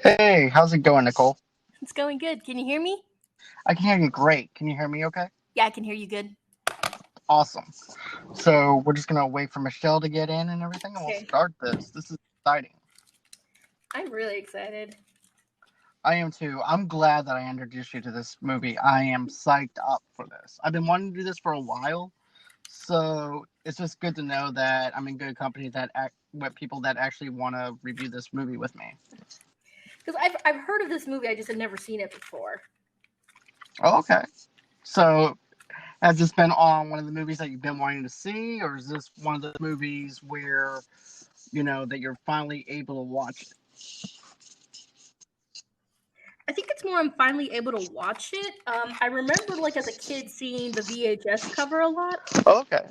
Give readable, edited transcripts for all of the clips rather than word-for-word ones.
Hey, how's it going, Nicole? It's going good. Can you hear me? I can hear you great. Can you hear me okay? Yeah, I can hear you good. Awesome. So we're just gonna wait for Michelle to get in and everything, and we'll Okay. start this. This is exciting. I'm really excited. I am too. I'm glad that I introduced you to this movie. I am psyched up for this. I've been wanting to do this for a while, so it's just good to know that I'm in good company with people that actually want to review this movie with me. Because I've heard of this movie, I just had never seen it before. Oh, okay. So has this been on one of the movies that you've been wanting to see, or is this one of the movies where that you're finally able to watch it? I think it's more I'm finally able to watch it. I remember like as a kid seeing the VHS cover a lot. Okay.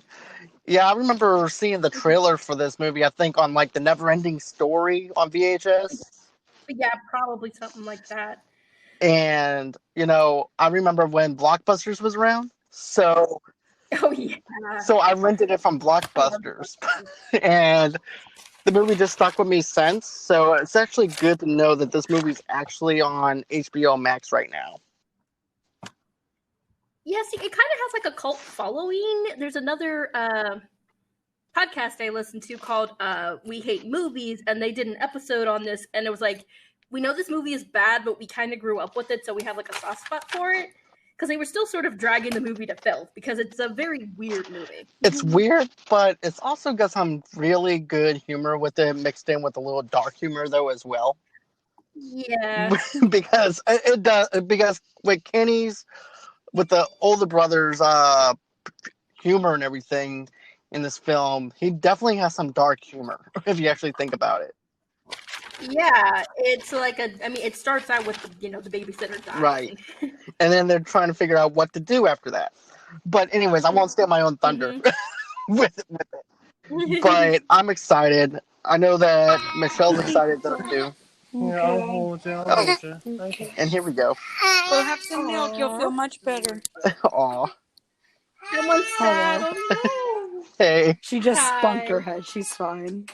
Yeah, I remember seeing the trailer for this movie, I think on like the Never Ending Story on VHS. But yeah, probably something like that. And, I remember when Blockbusters was around. Oh yeah. So I rented it from I love Blockbusters. that. And the movie just stuck with me since. So it's actually good to know that this movie's actually on HBO Max right now. Yeah, see, it kind of has like a cult following. There's another podcast I listened to called We Hate Movies, and they did an episode on this, and it was like, we know this movie is bad, but we kind of grew up with it, so we have like a soft spot for it. Because they were still sort of dragging the movie to filth, because it's a very weird movie. It's weird, but it's also got some really good humor with it, mixed in with a little dark humor though as well. Yeah. Because it does, because with the older brothers humor and everything in this film, he definitely has some dark humor if you actually think about it. Yeah, it's like it starts out with the babysitter dying. Right. And then they're trying to figure out what to do after that. But anyways, I won't steal my own thunder with it. But I'm excited. I know that Michelle's excited though too. Yeah, I'll hold you. I'll hold you. Okay. And here we go. Go have some milk. You'll feel much better. Aw. Someone's sad. Oh no. Hey. She just Hi. spunked her head. She's fine.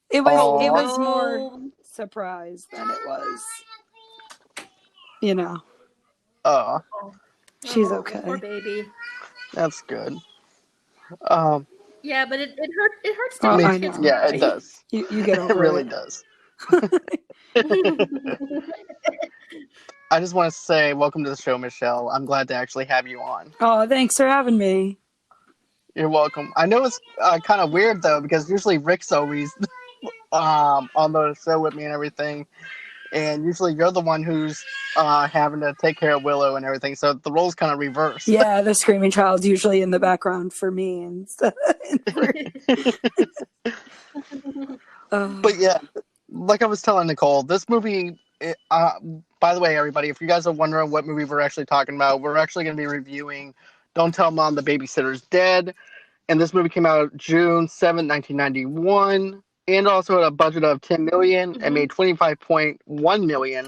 It was more surprise than it was. She's okay. Poor baby. That's good. Yeah, but it hurts Oh, to I watch know. kids Yeah, cry. it does. You get over It really it. does. I just want to say welcome to the show, Michelle. I'm glad to actually have you on. Oh, thanks for having me. You're welcome. I know it's kind of weird though, because usually Rick's always on the show with me and everything, and usually you're the one who's having to take care of Willow and everything. So the role's kind of reversed. Yeah, the screaming child's usually in the background for me instead. But yeah, like I was telling Nicole, this movie. By the way, everybody, if you guys are wondering what movie we're actually talking about, we're actually going to be reviewing "Don't Tell Mom the Babysitter's Dead." And this movie came out June 7th, 1991, and also had a budget of $10 million and made $25.1 million.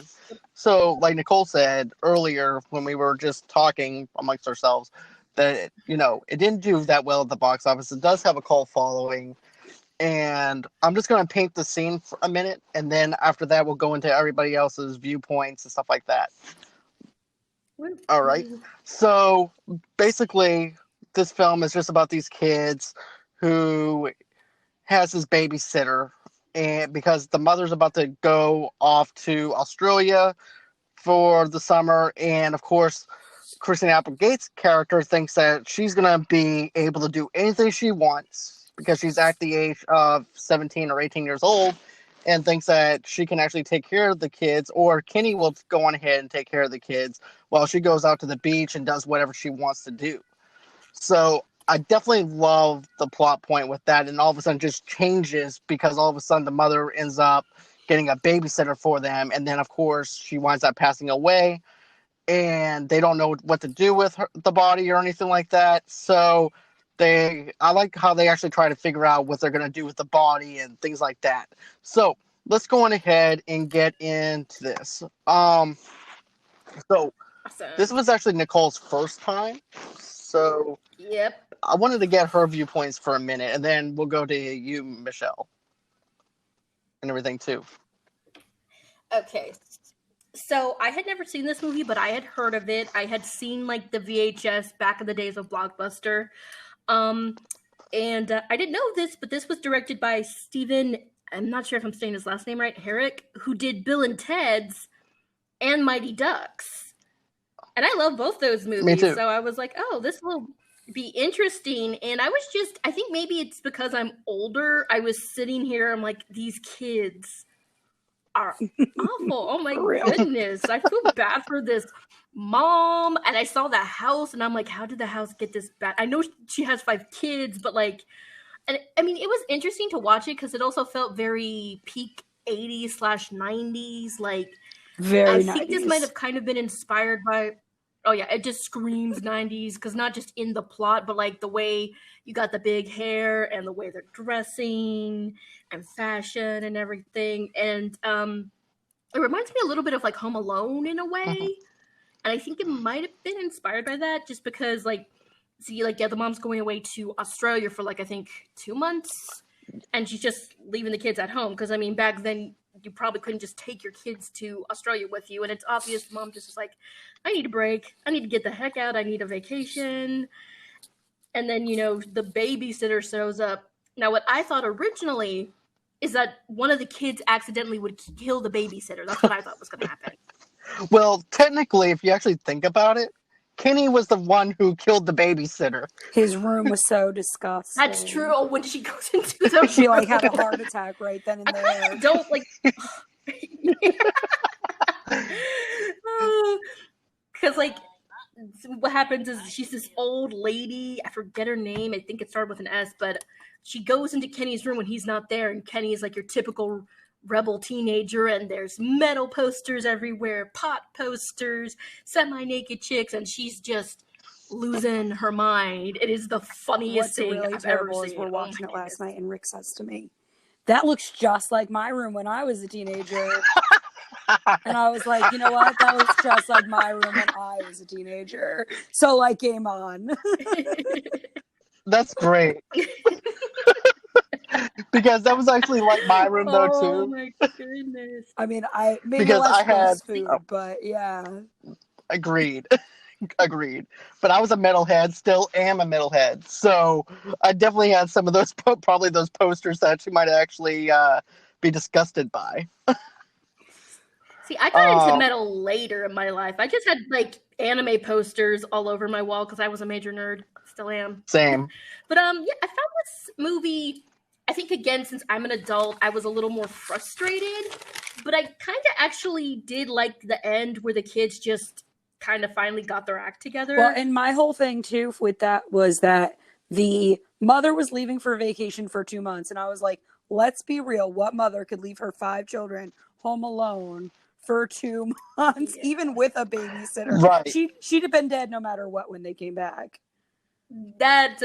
So, like Nicole said earlier when we were just talking amongst ourselves, that, it didn't do that well at the box office. It does have a cult following. And I'm just going to paint the scene for a minute, and then after that, we'll go into everybody else's viewpoints and stuff like that. All right. So, basically, this film is just about these kids who has this babysitter, and because the mother's about to go off to Australia for the summer, and of course Christina Applegate's character thinks that she's going to be able to do anything she wants because she's at the age of 17 or 18 years old, and thinks that she can actually take care of the kids, or Kenny will go on ahead and take care of the kids while she goes out to the beach and does whatever she wants to do. So I definitely love the plot point with that, and all of a sudden just changes because all of a sudden the mother ends up getting a babysitter for them, and then of course she winds up passing away, and they don't know what to do with the body or anything like that. So I like how they actually try to figure out what they're going to do with the body and things like that. So let's go on ahead and get into this. So this was actually Nicole's first time. So Yep. I wanted to get her viewpoints for a minute, and then we'll go to you, Michelle, and everything too. Okay. So I had never seen this movie, but I had heard of it. I had seen like the VHS back in the days of Blockbuster. And I didn't know this, but this was directed by Steven, I'm not sure if I'm saying his last name right, Herrick, who did Bill and Ted's and Mighty Ducks. And I love both those movies. Me too. So I was like, oh, this will be interesting. And I think maybe it's because I'm older. I was sitting here, I'm like, these kids are awful. Oh my goodness. I feel bad for this mom. And I saw the house and I'm like, how did the house get this bad? I know she has 5 kids, but like, and I mean, it was interesting to watch it because it also felt very peak 80s/90s. Like, Very I nice. think this might have kind of been inspired by, oh yeah, it just screams 90s because not just in the plot, but like the way you got the big hair and the way they're dressing and fashion and everything. And it reminds me a little bit of like Home Alone in a way. And I think it might have been inspired by that just because like, see, like, yeah, the mom's going away to Australia for like, I think 2 months. And she's just leaving the kids at home. Because I mean, back then, you probably couldn't just take your kids to Australia with you. And it's obvious the mom just was like, I need a break. I need to get the heck out. I need a vacation. And then, you know, the babysitter shows up. Now, what I thought originally is that one of the kids accidentally would kill the babysitter. That's what I thought was going to happen. Well, technically, if you actually think about it, Kenny was the one who killed the babysitter. His room was so disgusting. That's true. Oh, when she goes into the She like had a heart attack right then and there. I kind of don't like... Because, like, what happens is she's this old lady. I forget her name. I think it started with an S, but she goes into Kenny's room when he's not there, and Kenny is like your typical rebel teenager, and there's metal posters everywhere, pot posters, semi-naked chicks, and she's just losing her mind. It is the funniest thing really I've ever terrible seen. is we're watching it last night, and Rick says to me, that looks just like my room when I was a teenager. And I was like, you know what? That looks just like my room when I was a teenager. So, like, game on. That's great. Because that was actually like my room though too. Oh my goodness! I mean, maybe because less I had fast food, but yeah. Agreed. But I was a metalhead, still am a metalhead, so I definitely had some of those, probably those posters that you might actually be disgusted by. See, I got into metal later in my life. I just had like anime posters all over my wall because I was a major nerd. Still am. Same. But yeah, I found this movie. I think again, since I'm an adult, I was a little more frustrated. But I kind of actually did like the end where the kids just kind of finally got their act together. Well, and my whole thing too with that was that the mother was leaving for vacation for 2 months, and I was like, let's be real. What mother could leave her 5 children home alone for 2 months, even with a babysitter? Right. She'd have been dead no matter what when they came back. That's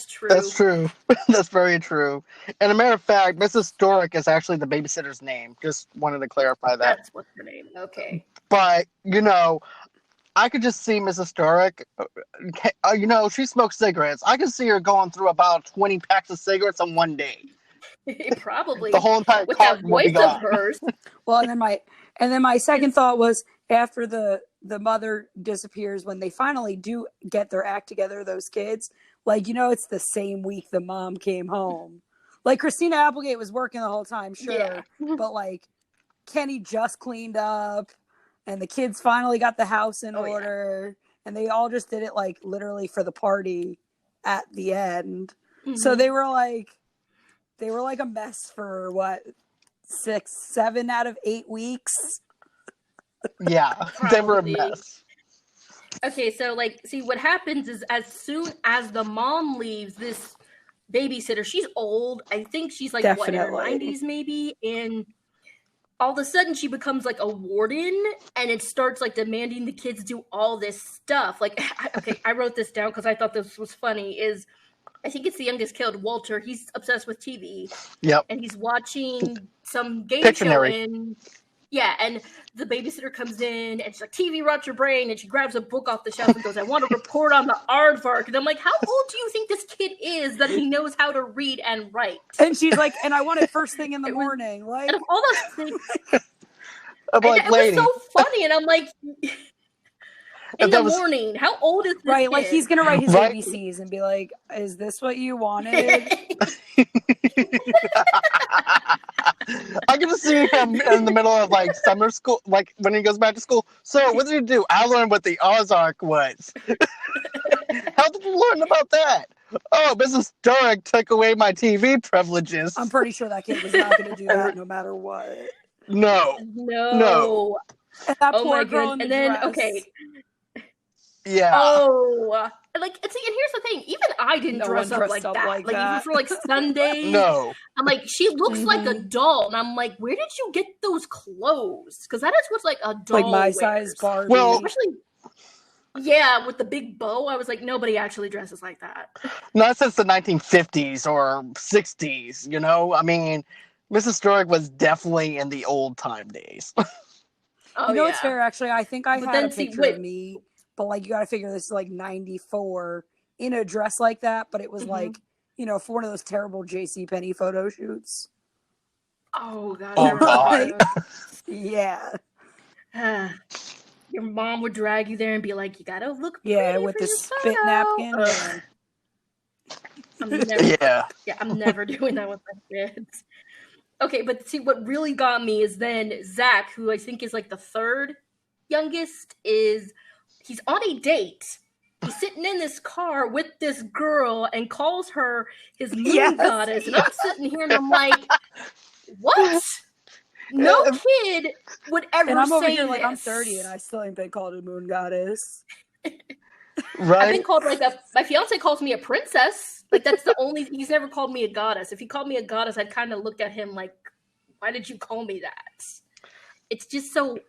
true. That's true. That's very true. And a matter of fact, Mrs. Storick is actually the babysitter's name. Just wanted to clarify that. That's what's her name. Okay. But, you know, I could just see Mrs. Storick, you know, she smokes cigarettes. I could see her going through about 20 packs of cigarettes on one day. Probably. The whole entire with that carton would be voice of gone. hers. Well, and then my second thought was after the mother disappears, when they finally do get their act together, those kids, like, you know, it's the same week the mom came home. Like, Christina Applegate was working the whole time, sure. Yeah. But, like, Kenny just cleaned up, and the kids finally got the house in order. Yeah. And they all just did it, like, literally for the party at the end. Mm-hmm. So they were like a mess for, what, 6, 7 out of 8 weeks? Yeah, they were a mess. Okay, so, like, see, what happens is as soon as the mom leaves, this babysitter, she's old. I think she's, like, what, in her 90s maybe? And all of a sudden she becomes, like, a warden, and it starts, like, demanding the kids do all this stuff. Like, okay, I wrote this down because I thought this was funny, is I think it's the youngest kid, Walter. He's obsessed with TV. Yep. And he's watching some game show in... Yeah, and the babysitter comes in, and she's like, TV rots your brain, and she grabs a book off the shelf and goes, I want to report on the aardvark. And I'm like, how old do you think this kid is that he knows how to read and write? And she's like, and I want it first thing in the morning. Like, and of all those things... I'm And like, it lady. was so funny, and I'm like, in the morning, how old is this Right, like kid? he's gonna write his Right. ABCs and be like, "Is this what you wanted?" I'm gonna see him in the middle of like summer school, like when he goes back to school. So, what did you do? I learned what the Ozark was. How did you learn about that? Oh, Mrs. Sturrock took away my TV privileges. I'm pretty sure that kid was not gonna do that no matter what. No. No. And that Oh poor my girl goodness. in the And then, dress. okay. Yeah. Oh. Like, see, and here's the thing. Even I didn't No dress one up dressed like up that. like Like, even that. for, like, Sundays. No. I'm like, she looks like a doll. And I'm like, where did you get those clothes? Because that is what, like, a doll Like my wears. size Barbie. Well, Especially, yeah, with the big bow. I was like, nobody actually dresses like that. not since the 1950s or 60s, you know? I mean, Mrs. Sturrock was definitely in the old time days. Oh, you know, yeah. it's fair, actually. I think I But had then, a see, picture wait. of me, but like you gotta figure this is like 94 in a dress like that, but it was like, you know, for one of those terrible JCPenney photo shoots. Oh, God. Oh, I remember God. those. Yeah. Your mom would drag you there and be like, you gotta look pretty Yeah, with for the your spit photo. napkin. Ugh. I'm never doing that with my kids. Okay, but see, what really got me is then Zach, who I think is like the third youngest, he's on a date. He's sitting in this car with this girl and calls her his moon goddess. And I'm sitting here and I'm like, what? No kid would ever And I'm over say here like, this. I'm 30 and I still ain't been called a moon goddess. Right? I've been called like my fiance calls me a princess. Like that's the only, he's never called me a goddess. If he called me a goddess, I'd kind of look at him like, why did you call me that? It's just so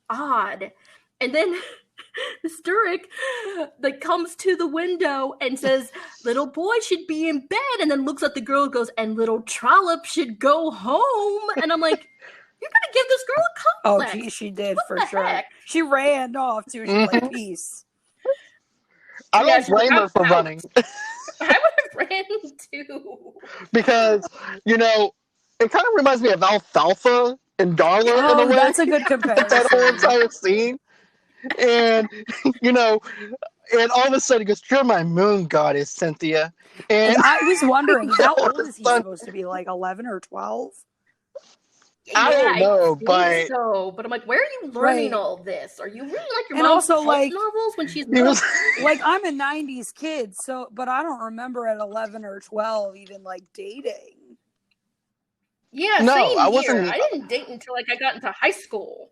odd. And then Sturrock like comes to the window and says, little boy should be in bed, and then looks at the girl and goes, and little Trollop should go home. And I'm like, you're gonna give this girl a complex. Oh, she did What for the sure. heck? She ran off too. She was like, peace. I don't Yeah, blame her for running. I would have ran too. Because, you know, it kind of reminds me of Alfalfa and Darla in a Oh, way. that's a good That whole comparison. entire scene. And, you know, and all of a sudden he goes, you're my moon goddess, Cynthia. And And I was wondering, how all old of a is he sudden- supposed to be? Like 11 or 12? I don't know, think but so. But I'm like, where are you learning Right. all this? Are you reading like your And mom's also, pulp like, novels when she's he was Like, I'm a 90s kid, so, but I don't remember at 11 or 12 even, like, dating. Yeah, No, same I here. wasn't- I didn't date until like I got into high school.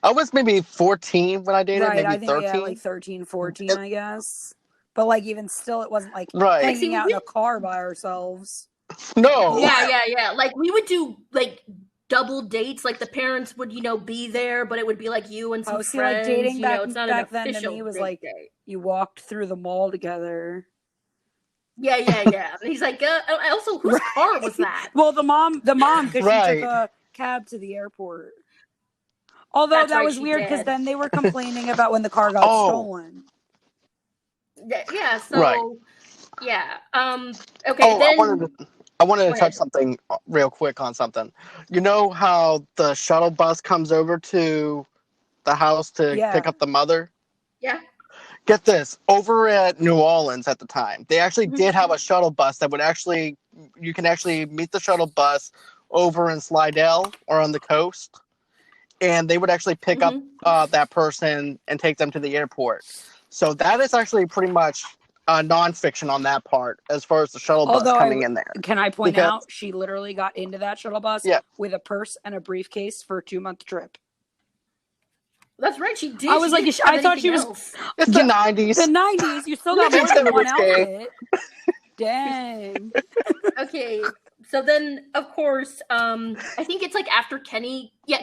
I was maybe 14 when I dated, Right, maybe I think, 13. yeah, like 13, 14, I guess. But, like, even still, it wasn't, like, Right. hanging See, out in a car by ourselves. No. Yeah. Like we would do like double dates. Like the parents would, be there, but it would be like you and some Oh, see, friends. like, dating back, it's not back an then to official me was, date like, date. you walked through the mall together. Yeah. And he's like, also, whose car was that? Well, the mom, because she Right. took a cab to the airport. Although That's that right, was she weird because did. then they were complaining about when the car got Oh. stolen. Yeah. So. Right. Yeah. Okay. Oh, then I wanted to Go touch ahead. something real quick on something. You know how the shuttle bus comes over to the house to Yeah. pick up the mother? Yeah. Get this, over at New Orleans at the time, they actually Mhm. did have a shuttle bus that would you can actually meet the shuttle bus over in Slidell or on the coast, and they would actually pick up that person and take them to the airport. So that is actually pretty much nonfiction on that part as far as the shuttle bus Although coming in there. Can I point Because- out she literally got into that shuttle bus Yeah. with a purse and a briefcase for a 2-month trip. That's right. She did. I was She like, didn't I have thought she anything was- else. It's the 90s. The 90s, you still got more It's than gonna one be gay. outfit. Dang. Okay, so then of course, I think it's like after Kenny. Yeah,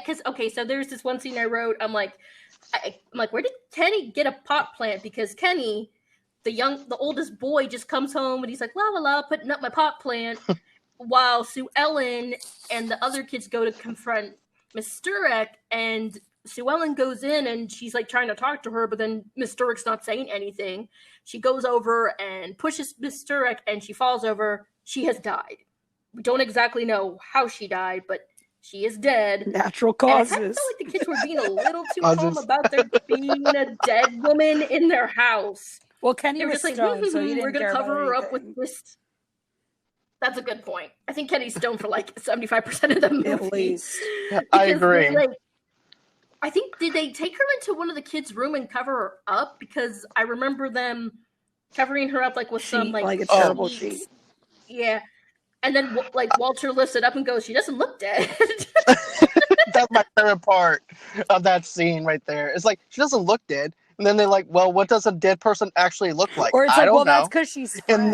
so there's this one scene I wrote. I'm like, where did Kenny get a pot plant? Because Kenny, the oldest boy, just comes home and he's like, la la la, putting up my pot plant, while Sue Ellen and the other kids go to confront Miss Sturrock, and Sue Ellen goes in and she's like trying to talk to her, but then Miss Sturrock's not saying anything. She goes over and pushes Miss Sturrock and she falls over. She has died. We don't exactly know how she died, but she is dead. Natural And I causes. kind of felt like the kids were being a little too calm about there being a dead woman in their house. Well, Kenny They were was just like, stoned, so he didn't we're going care to cover about her up with anything. this. That's a good point. I think Kenny's stoned for like 75% of the movie. At least. I agree. Like, I think, did they take her into one of the kids' room and cover her up? Because I remember them covering her up like with some like a terrible sheet. Yeah. And then like Walter lifts it up and goes, she doesn't look dead. That's my favorite part of that scene right there. It's like, she doesn't look dead. And then they're like, well, what does a dead person actually look like? Or it's I like, don't well, know. that's because she's fresh. Then,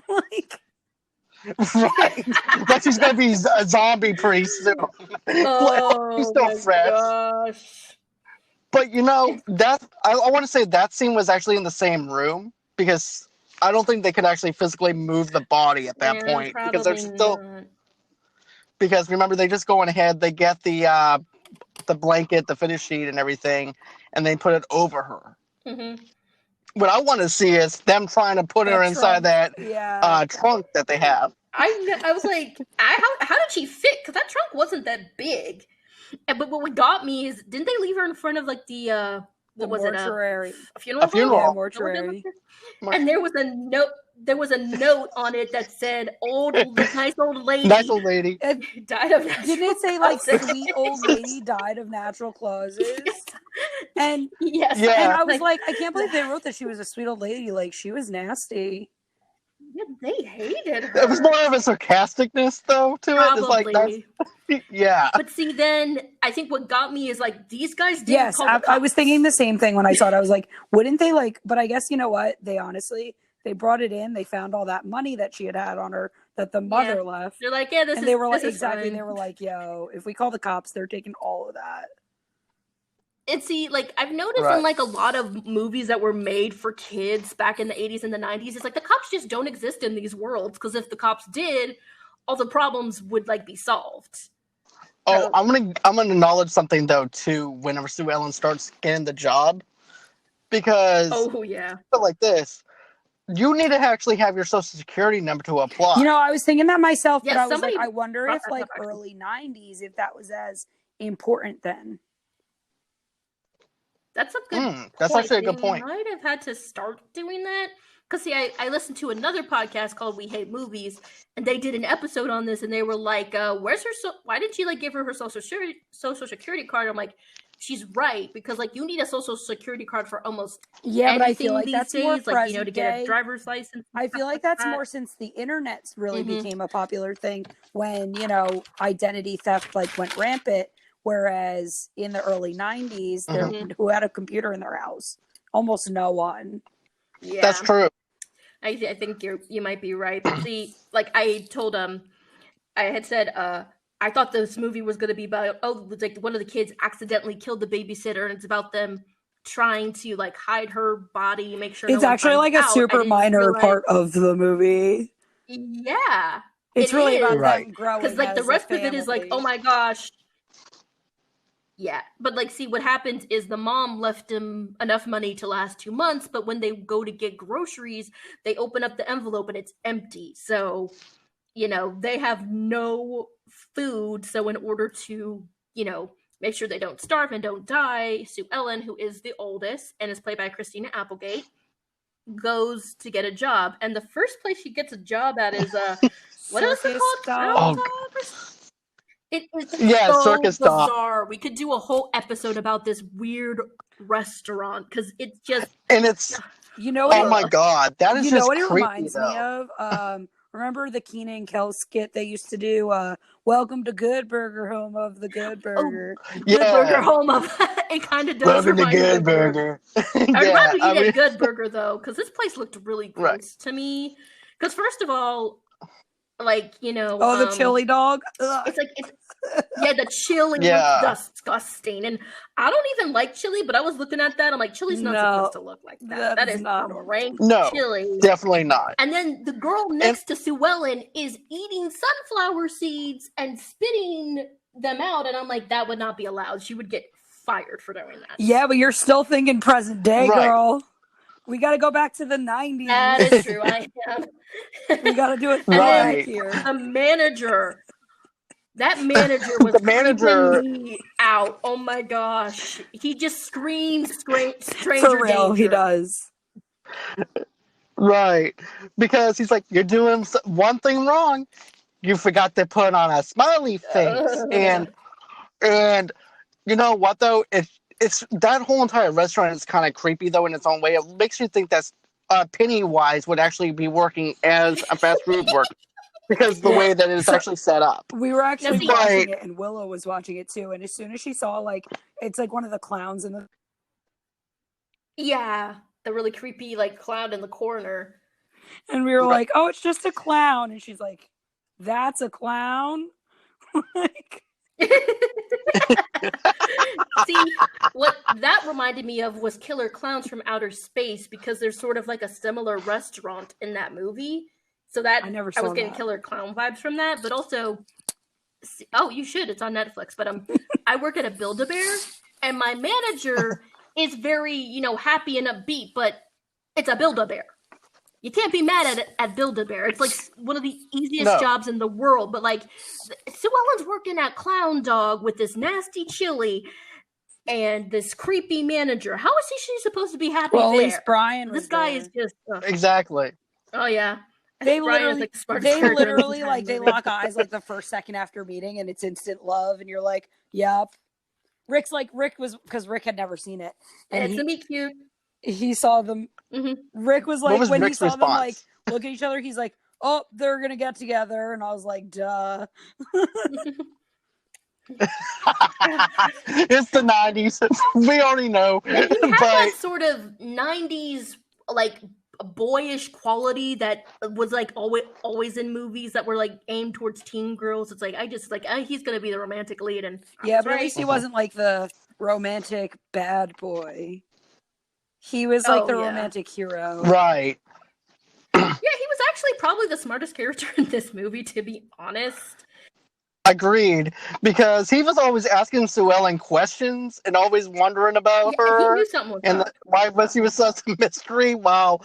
like, right. But she's going to be a zombie pretty soon. Oh, she's still fresh. Gosh. But, you know, I want to say that scene was actually in the same room because I don't think they could actually physically move the body at that point. Because they're still... Not. Because remember, they just go on ahead, they get the blanket, the finish sheet, and everything, and they put it over her. Mm-hmm. What I want to see is them trying to put her inside that trunk that they have. I was like, how did she fit? Because that trunk wasn't that big. But what got me is, didn't they leave her in front of like the mortuary? A funeral? A funeral. Yeah, mortuary. And there was a note. There was a note on it that said, nice old lady. Nice old lady. Died of natural Didn't it say, like, sweet old lady died of natural causes? And, yes. Yeah. And I was like, I can't believe they wrote that she was a sweet old lady. Like, she was nasty. Yeah, they hated her. It was more of a sarcasticness, though, to Probably. it. It's like, yeah. But see, then, I think what got me is, like, these guys didn't Yes, call the cops. I was thinking the same thing when I saw it. I was like, wouldn't they, like... But I guess, you know what? They honestly... They brought it in. They found all that money that she had on her that the mother left. They're like, yeah, they were like, exactly. Fine. They were like, yo, if we call the cops, they're taking all of that. And see, like, I've noticed in like a lot of movies that were made for kids back in the 80s and the 90s, it's like the cops just don't exist in these worlds, because if the cops did, all the problems would like be solved. Oh, I'm gonna acknowledge something though too. Whenever Sue Ellen starts getting the job, because like this. You need to actually have your social security number to apply. You know, I was thinking that myself, but I was like, I wonder if like early 90s, if that was as important then. That's a good That's actually a good point. They might have had to start doing that. Because see, I listened to another podcast called We Hate Movies, and they did an episode on this, and they were like, where's her why didn't she like give her social security card? I'm like, she's right, because like you need a social security card for almost anything, but I feel like these that's days, more like, you know, to get a driver's license. I feel like that's more since the internet's really became a popular thing, when, you know, identity theft like went rampant, whereas in the early 90s, who had a computer in their house? Almost no one. Yeah, that's true. I think you might be right. But see, like I told I had said I thought this movie was going to be about, like one of the kids accidentally killed the babysitter, and it's about them trying to like hide her body, make sure it's actually like a super minor part of the movie. Yeah, it's really about them growing, because like the rest of it is like, oh my gosh. Yeah, but like, see, what happens is the mom left him enough money to last 2 months, but when they go to get groceries, they open up the envelope and it's empty. So, you know, they have no food. So in order to, you know, make sure they don't starve and don't die, Sue Ellen, who is the oldest and is played by Christina Applegate, goes to get a job. And the first place she gets a job at is what is it called? It is so circus bizarre. dog. We could do a whole episode about this weird restaurant, because it's just, and it's, you know, oh my god, that is just creepy. You know what it reminds me of? Remember the Kenan and Kel skit they used to do? Welcome to Good Burger, home of the Good Burger. Good Burger, home of. It kind of does. Welcome to Good Burger. I'm glad we eat a Good Burger though, because this place looked really gross to me. Because first of all, like, you know, the chili dog. Ugh. It's like the chili was disgusting, and I don't even like chili. But I was looking at that, I'm like, chili's not supposed to look like that. That is not rank chili. Definitely not. And then the girl next to Sue Ellen is eating sunflower seeds and spitting them out, and I'm like, that would not be allowed. She would get fired for doing that. Yeah, but you're still thinking present day, girl. We got to go back to the 90s. That is true. I am. We got to do it right here. The manager That manager was The manager- creeping me out. Oh my gosh. He just screams stranger For real, danger. he does. Right. Because he's like, you're doing one thing wrong. You forgot to put on a smiley face. And you know what, though? It's that whole entire restaurant is kind of creepy, though, in its own way. It makes you think that Pennywise would actually be working as a fast food worker. Because the way that it's actually set up. We were actually Now, see- watching it, and Willow was watching it too. And as soon as she saw, like, it's like one of the clowns in the. Yeah, the really creepy like clown in the corner. And we were Right. like, oh, it's just a clown. And she's like, that's a clown? Like, See, what that reminded me of was Killer Clowns from Outer Space, because there's sort of like a similar restaurant in that movie. So that I never I was saw getting that. Killer Clown vibes from that, but also, oh, you should. It's on Netflix. But I work at a Build-A-Bear, and my manager is very, happy and upbeat, but it's a Build-A-Bear. You can't be mad at Build-A-Bear. It's like one of the easiest jobs in the world. But like, Sue Ellen's working at Clown Dog with this nasty chili and this creepy manager. How is she supposed to be happy well, at there? least Brian was This guy there. is just Exactly. oh yeah. I They think Brian is, literally, like, the smartest they character in the literally, entire like, they movie. lock eyes, like, the first second after meeting, and it's instant love, and you're like, yep. Rick was, because Rick had never seen it. And it's he, gonna be cute. he saw them. Mhm. Rick was What like, was when Rick's he saw them, like, response? look at each other, he's like, oh, they're gonna get together. And I was like, duh. It's the 90s. We already know. And he had But that sort of 90s like boyish quality that was like always in movies that were like aimed towards teen girls. It's like he's gonna be the romantic lead, and Yeah, but at least he Mhm. wasn't like the romantic bad boy. He was like the romantic hero. right. Yeah, he was actually probably the smartest character in this movie, to be honest. Agreed. Because he was always asking Sue Ellen questions and always wondering about Yeah, he her. knew something was And up. why was he was such a mystery? Wow.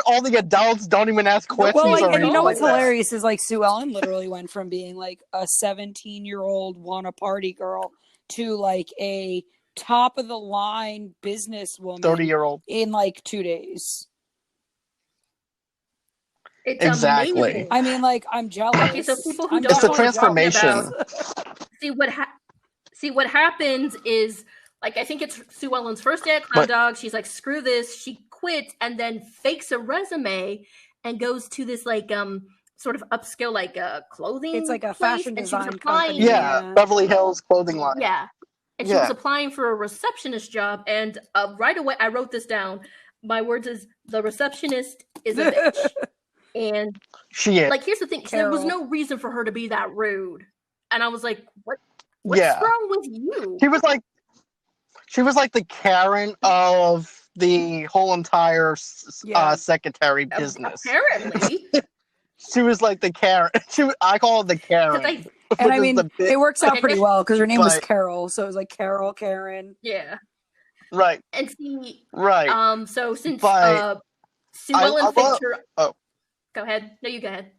all the adults don't even ask questions. Well, like, or and you know anything what's like that. hilarious is like Sue Ellen literally went from being like a 17-year-old wanna party girl to like a top of the line businesswoman 30-year-old. in like 2 days. It's Exactly. amazing. I mean, like, I'm jealous. Okay, so people who I'm don't It's a know what we're talking transformation. about, see what happens is, like, I think it's Sue Ellen's first day at Clown Dog. She's like, screw this. She quits and then fakes a resume and goes to this like sort of upscale like clothing. It's like a place, fashion and she was design applying- company. Yeah, Beverly Hills clothing line. Yeah. And she was applying for a receptionist job, and right away I wrote this down. My words is, the receptionist is a bitch. And She is. like, here's the thing, there was Carol. no reason for her to be that rude. And I was like, what's Yeah. wrong with you? She was like the Karen of the whole entire Yeah. secretary business. Apparently. She was like the Karen. I call it the Karen. 'Cause And I which is mean, the bit- it works out pretty well because her name was But- Carol, so it was like Carol, Karen. yeah. right, And see, right. so since But Sue Ellen faked her... oh. Go ahead. No, you go ahead.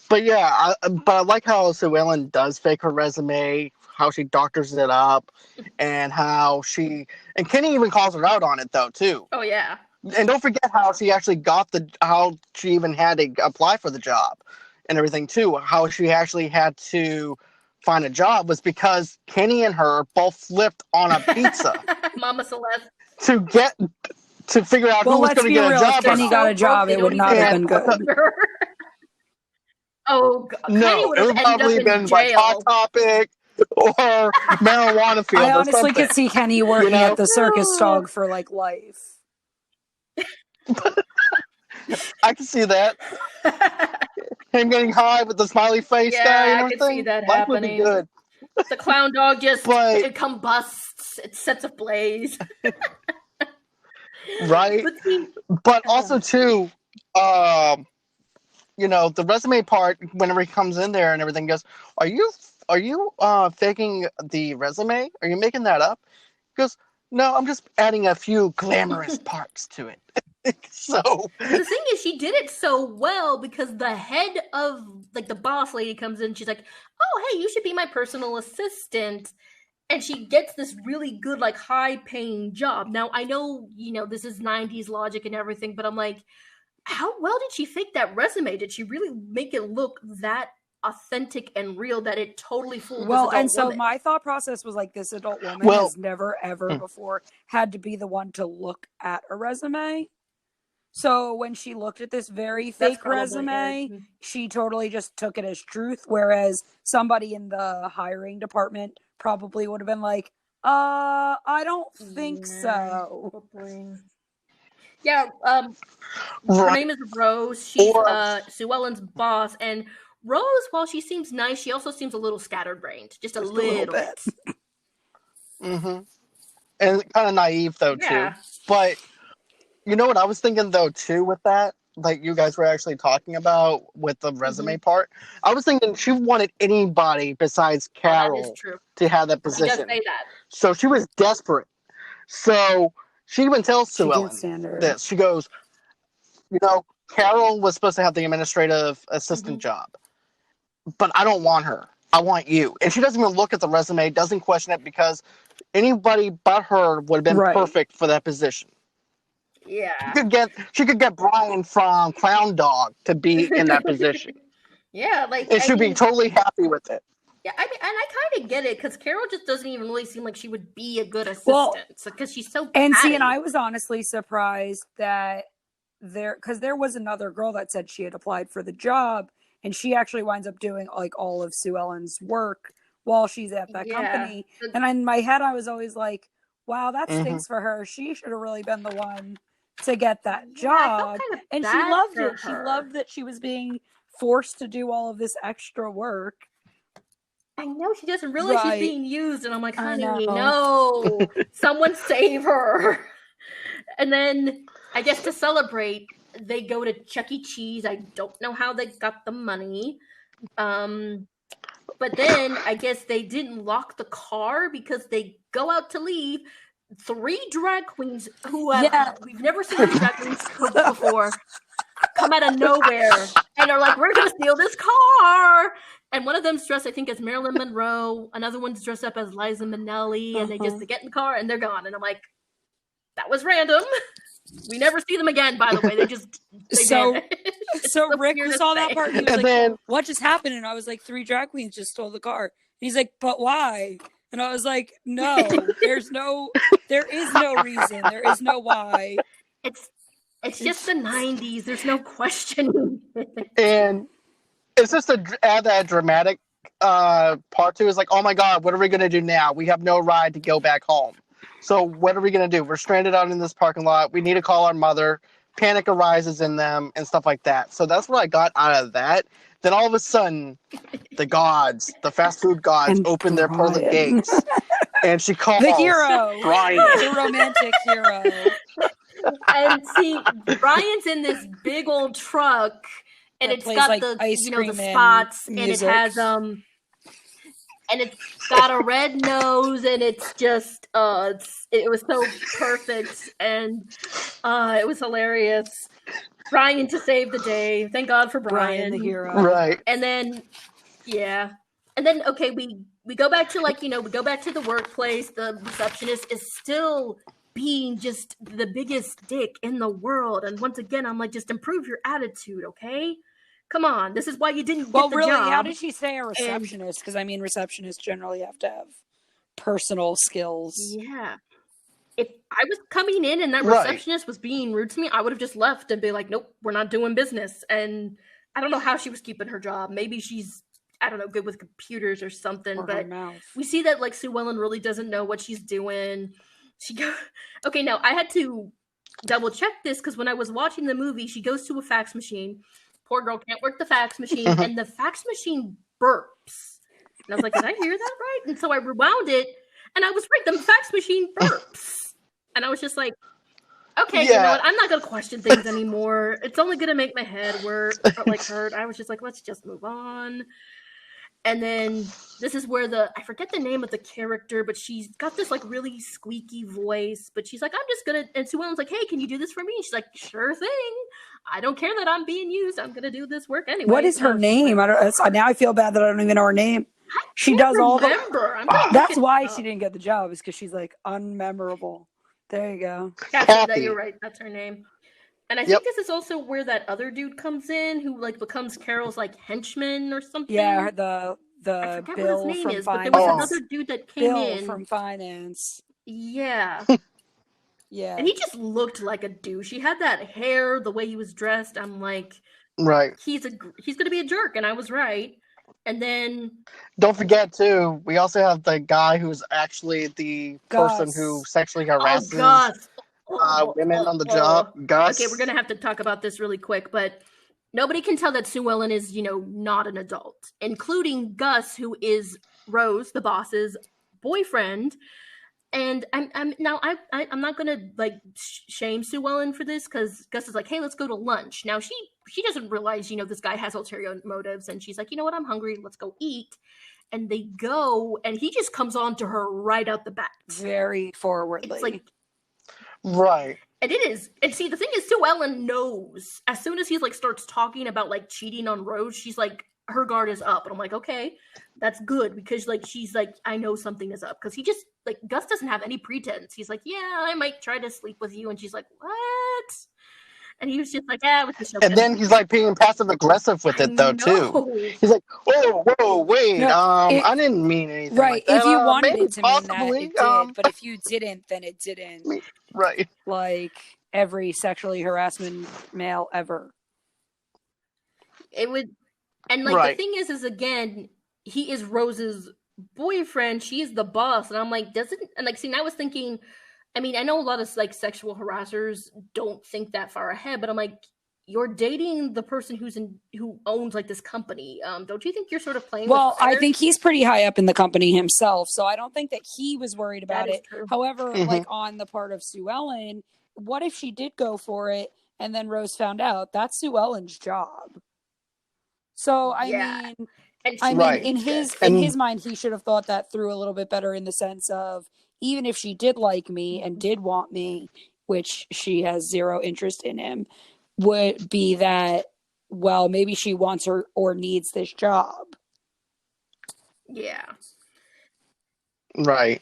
But yeah, but I like how Sue Ellen does fake her resume, how she doctors it up, and how and Kenny even calls her out on it though too. Oh, yeah. And don't forget how she actually how she even had to apply for the job and everything too. How she actually had to find a job was because Kenny and her both flipped on a pizza Mama Celeste. to figure out Well, who was let's going to be get a real. job. If Kenny or got not. a job, They it would don't not even have been good. her. Oh, God. Kenny No, would it have would ended probably up been in like jail. Hot Topic or Marijuana Field. I or honestly something. could see Kenny working know? at the circus dog for like life. I can see that. Him getting high with the smiley face Yeah, guy and I could everything. see that Life would be happening. good. The clown dog just But- it combusts. It sets ablaze. Right? But see, But also too, the resume part, whenever he comes in there and everything goes, are you faking the resume? Are you making that up? He goes, no, I'm just adding a few glamorous parts to it. So the thing is, she did it so well because the head of, like, the boss lady comes in. She's like, "Oh, hey, you should be my personal assistant." And she gets this really good, like, high-paying job. Now, I know, this is 90s logic and everything, but I'm like, how well did she fake that resume? Did she really make it look that authentic and real that it totally fooled this adult and so woman? my thought process was like, this adult woman has never, ever before had to be the one to look at a resume. So when she looked at this very fake resume, she totally just took it as truth, whereas somebody in the hiring department probably would have been like, I don't think so. Yeah, her name is Rose. She's Sue Ellen's boss, and Rose, while she seems nice, she also seems a little scatterbrained, just a little bit. Mm-hmm. And kind of naive though too. But you know what I was thinking though too with that, like you guys were actually talking about with the resume part. I was thinking she wanted anybody besides Carol to have that position. She does say that. So she was desperate. So she even tells Sue Ellen this. She goes, Carol was supposed to have the administrative assistant job, but I don't want her. I want you. And she doesn't even look at the resume, doesn't question it, because anybody but her would have been perfect for that position. Yeah. She could get Brian from Clown Dog to be in that position. Yeah, and she'd be totally happy with it. Yeah, I mean, and I kind of get it, because Carol just doesn't even really seem like she would be a good assistant, because she's so catty. And I was honestly surprised that because there was another girl that said she had applied for the job, and she actually winds up doing like all of Sue Ellen's work while she's at that company. And in my head, I was always like, wow, that stinks for her. She should have really been the one to get that job. And she loved it. She loved that she was being forced to do all of this extra work. I know, she doesn't realize she's being used, and I'm like, honey, no, someone save her. And then, I guess to celebrate, they go to Chuck E. Cheese. I don't know how they got the money. But then, I guess they didn't lock the car because they go out to leave. 3 drag queens who we've never seen these drag queens before come out of nowhere and are like, we're going to steal this car. And one of them's dressed, I think, as Marilyn Monroe. Another one's dressed up as Liza Minnelli. And they get in the car and they're gone. And I'm like, that was random. We never see them again, by the way. So Rick saw that part and he was like, what just happened? And I was like, 3 drag queens just stole the car. And he's like, but why? And I was like, no, there is no reason. There is no why. It's just the 90s. There's no questioning. And it's just to add that dramatic part to it. It's like, oh my God, what are we going to do now? We have no ride to go back home. So what are we going to do? We're stranded out in this parking lot. We need to call our mother. Panic arises in them and stuff like that. So that's what I got out of that. Then all of a sudden, the fast food gods, open their pearly gates. And she calls the hero, Brian. The romantic hero. And see, Brian's in this big old truck, and it's got like the the spots, and it has and it's got a red nose, and it's just it was so perfect, and it was hilarious. Brian to save the day. Thank God for Brian the hero. Right. And then okay, we go back to we go back to the workplace. The receptionist is still being just the biggest dick in the world. And once again, I'm like, just improve your attitude, okay? Come on. This is why you didn't get the job. How did she say a receptionist? Because receptionists generally have to have personal skills. Yeah. If I was coming in and that receptionist was being rude to me, I would have just left and be like, nope, we're not doing business. And I don't know how she was keeping her job. Maybe she's, I don't know, good with computers or something. Or but we see that Sue Ellen really doesn't know what she's doing. Okay, now I had to double check this because when I was watching the movie, she goes to a fax machine. Poor girl can't work the fax machine, and the fax machine burps. And I was like, did I hear that right? And so I rewound it, and I was right. The fax machine burps. And I was just like, okay, you know what? I'm not going to question things anymore. It's only going to make my head hurt. I was just like, let's just move on. And then this is where I forget the name of the character, but she's got this like really squeaky voice, but she's like, I'm just gonna, and Sue Ellen's like, hey, can you do this for me? She's like, sure thing. I don't care that I'm being used. I'm gonna do this work anyway. What is her name? I don't. Now I feel bad that I don't even know her name. She does all the. That's why she didn't get the job, is because she's like unmemorable. There you go. Kathy, you're right. That's her name. And I think this is also where that other dude comes in, who like becomes Carol's like henchman or something. Yeah, the Bill what his name from is, finance. But there was another dude that came Bill in from finance. Yeah. Yeah. And he just looked like a douche. He had that hair, the way he was dressed. I'm like, right. He's gonna be a jerk, and I was right. And then don't forget too, we also have the guy who's actually the person who sexually harasses women on the job. Gus. Okay, we're gonna have to talk about this really quick, but nobody can tell that Sue Ellen is, not an adult, including Gus, who is Rose, the boss's boyfriend. And I'm not gonna like shame Sue Ellen for this, because Gus is like, hey, let's go to lunch. Now she doesn't realize, this guy has ulterior motives, and she's like, you know what, I'm hungry, let's go eat. And they go, and he just comes on to her right out the bat, very forwardly. It's like, right. And it is. And see, the thing is, Sue Ellen knows as soon as he like starts talking about like cheating on Rose, she's like, her guard is up. And I'm like, okay, that's good, because like she's like, I know something is up, because he just like, Gus doesn't have any pretense. He's like, yeah, I might try to sleep with you, and she's like, what? And he was just like, yeah, with the show. And then he's like being passive aggressive with it though too. He's like, whoa, wait, I didn't mean anything. Right. Like that. If you wanted it to possibly, mean that, it did. But if you didn't, then it didn't. Right. Like every sexually harassment male ever. It would. And like the thing is again, he is Rose's boyfriend. She is the boss, and I'm like, see, I was thinking, I mean, I know a lot of like sexual harassers don't think that far ahead, but I'm like, you're dating the person who owns like this company. Don't you think you're sort of playing? Well, I think he's pretty high up in the company himself, so I don't think that he was worried about it. True. However, like on the part of Sue Ellen, what if she did go for it and then Rose found out? That's Sue Ellen's job. So I mean, in his mind, he should have thought that through a little bit better, in the sense of, even if she did like me and did want me, which she has zero interest in him, would be that, well, maybe she wants her or needs this job. Yeah. Right.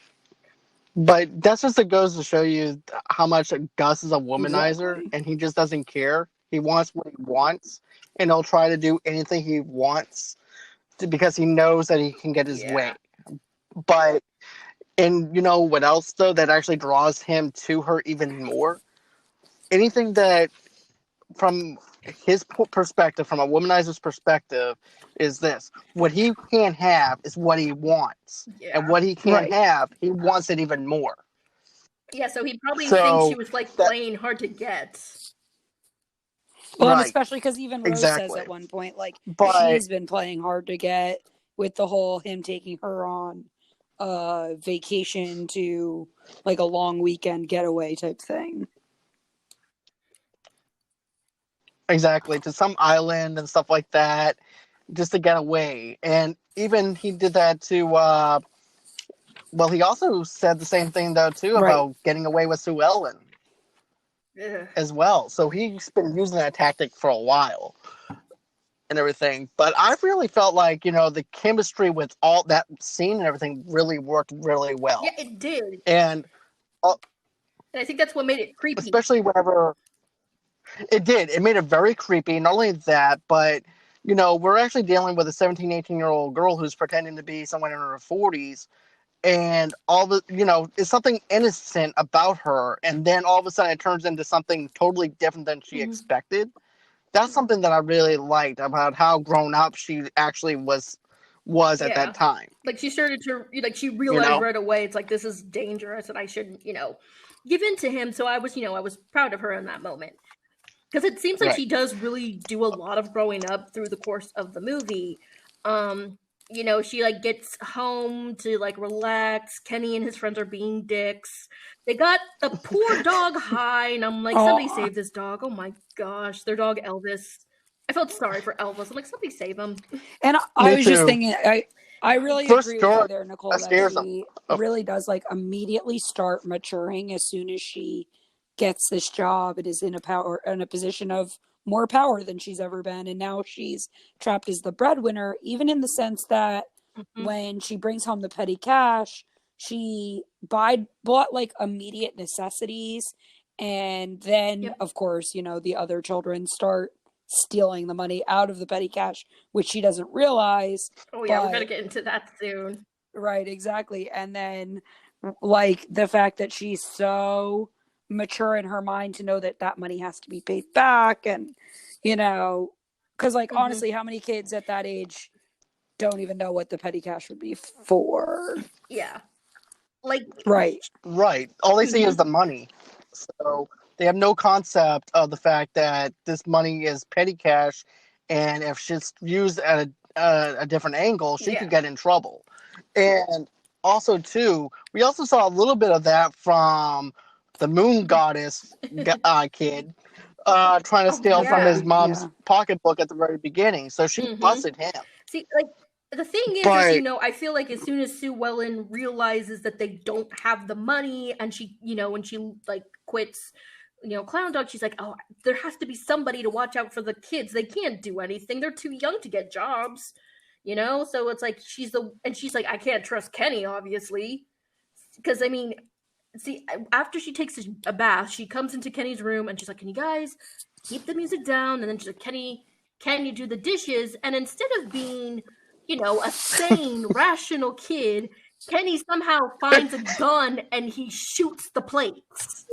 But that's just, it goes to show you how much Gus is a womanizer, and he just doesn't care. He wants what he wants, and he'll try to do anything he wants because he knows that he can get his way. But, and you know what else, though, that actually draws him to her even more? Anything that, from his perspective, from a womanizer's perspective, is this: what he can't have is what he wants. And what he can't have, he wants it even more. Yeah, so he probably thinks she was like playing hard to get. Well, and especially because even Rose says at one point, like, she's been playing hard to get, with the whole him taking her on vacation to like a long weekend getaway type thing. Exactly, to some island and stuff like that, just to get away. And even he did that to, well, he also said the same thing, though, too, about getting away with Sue Ellen as well. So he's been using that tactic for a while and everything. But I really felt like, the chemistry with all that scene and everything really worked really well. Yeah, it did. And I think that's what made it creepy. Especially whenever... It did. It made it very creepy. Not only that, but, we're actually dealing with a 17, 18-year-old girl who's pretending to be someone in her 40s. And all the, it's something innocent about her. And then all of a sudden it turns into something totally different than she expected. That's something that I really liked about how grown up she actually was at that time. Like, she started to, she realized right away, it's like, this is dangerous and I shouldn't, give in to him. So I was proud of her in that moment. Because it seems like she does really do a lot of growing up through the course of the movie. She like gets home to like relax. Kenny and his friends are being dicks. They got the poor dog high, and I'm like, somebody save this dog. Oh my gosh, their dog Elvis. I felt sorry for Elvis. I'm like, somebody save him. And I Me was just too. thinking, I really First agree with you story there, Nicole, that scares them. she really does like immediately start maturing as soon as she gets this job and is in a position of more power than she's ever been. And now she's trapped as the breadwinner, even in the sense that when she brings home the petty cash, she bought like immediate necessities. And then, of course, the other children start stealing the money out of the petty cash, which she doesn't realize. Oh yeah, we're gonna get into that soon. Right, exactly. And then like the fact that she's so mature in her mind to know that money has to be paid back, and because like honestly, how many kids at that age don't even know what the petty cash would be for? Yeah. Like right. All they see is the money. So they have no concept of the fact that this money is petty cash, and if she's used at a different angle, she could get in trouble. And also, too, we also saw a little bit of that from the moon goddess kid trying to steal from his mom's pocketbook at the very beginning. So she busted him. See, like, the thing is, I feel like as soon as Sue Ellen realizes that they don't have the money, and she, when she like quits, Clown Dog, she's like, oh, there has to be somebody to watch out for the kids. They can't do anything. They're too young to get jobs, So it's like she's like, I can't trust Kenny, obviously, because see, after she takes a bath, she comes into Kenny's room and she's like, can you guys keep the music down? And then she's like, Kenny, can you do the dishes? And instead of being a sane, rational kid, Kenny somehow finds a gun and he shoots the plates.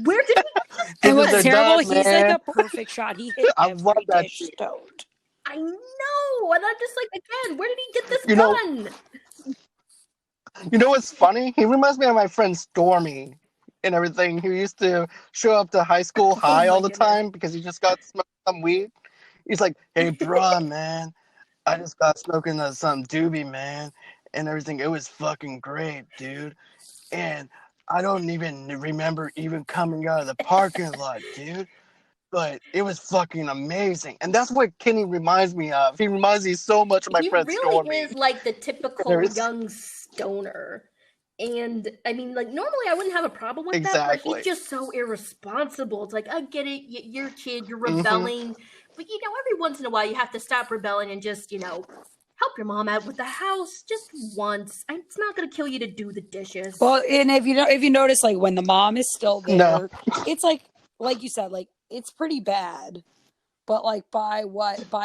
Where did he get this? And what's terrible, he's like a perfect shot. He hit every dish stoned. I know, and I'm just like, again, where did he get this gun? You know what's funny? He reminds me of my friend Stormy and everything. He used to show up to high school high all the time because he just got smoked some weed. He's like, hey, bruh, man. I just got smoking some doobie, man, and everything. It was fucking great, dude. And I don't even remember even coming out of the parking lot, dude. But it was fucking amazing. And that's what Kenny reminds me of. He reminds me so much of my friend Stormy. He really is like the typical young stoner. And normally I wouldn't have a problem with that, but he's just so irresponsible. It's like, I get it, you're a kid, you're rebelling. But, every once in a while you have to stop rebelling and just, help your mom out with the house just once. It's not going to kill you to do the dishes. Well, and if you notice, like, when the mom is still there, it's like you said, like, it's pretty bad. But, like, by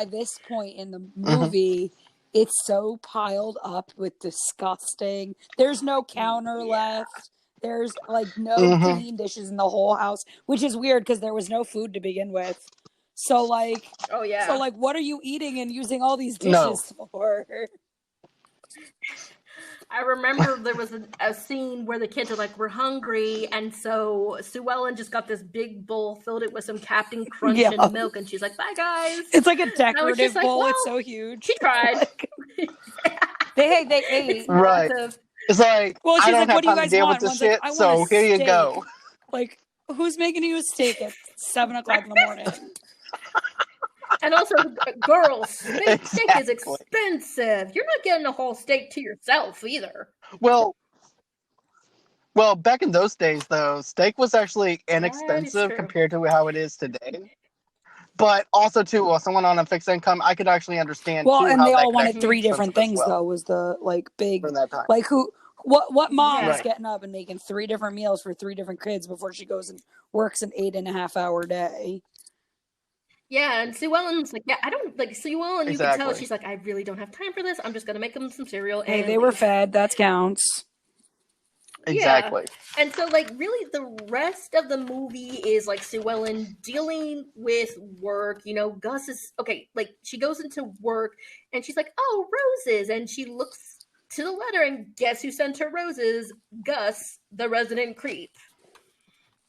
this point in the movie, it's so piled up with disgusting. There's no counter left. There's, like, no clean dishes in the whole house, which is weird because there was no food to begin with. So, like, what are you eating and using all these dishes for? I remember there was a scene where the kids are like, we're hungry, and so Sue Ellen just got this big bowl, filled it with some Captain Crunch and milk, and she's like, bye, guys. It's like a decorative bowl. Well, it's so huge. She tried. They ate. Right. It's like, well, she's I don't like, have what do you time guys to deal want? with this One's shit, like, so here you go. Like, who's making you a steak at 7 o'clock in the morning? And also, girls, steak is expensive. You're not getting a whole steak to yourself either. Well, back in those days, though, steak was actually inexpensive compared to how it is today. But also, too, someone on a fixed income, I could actually understand. Well, too, and how they that all could wanted 3 different things, though, was the, like, big, like, what mom is getting up and making 3 different meals for 3 different kids before she goes and works an 8.5-hour day? Yeah, and Sue Ellen's like, I don't, like, Sue Ellen, you can tell, she's like, I really don't have time for this. I'm just going to make them some cereal. Hey, they were fed. That counts. Exactly. Yeah. And so, like, really the rest of the movie is, like, Sue Ellen dealing with work. Gus is, like, she goes into work, and she's like, oh, roses. And she looks to the letter, and guess who sent her roses? Gus, the resident creep.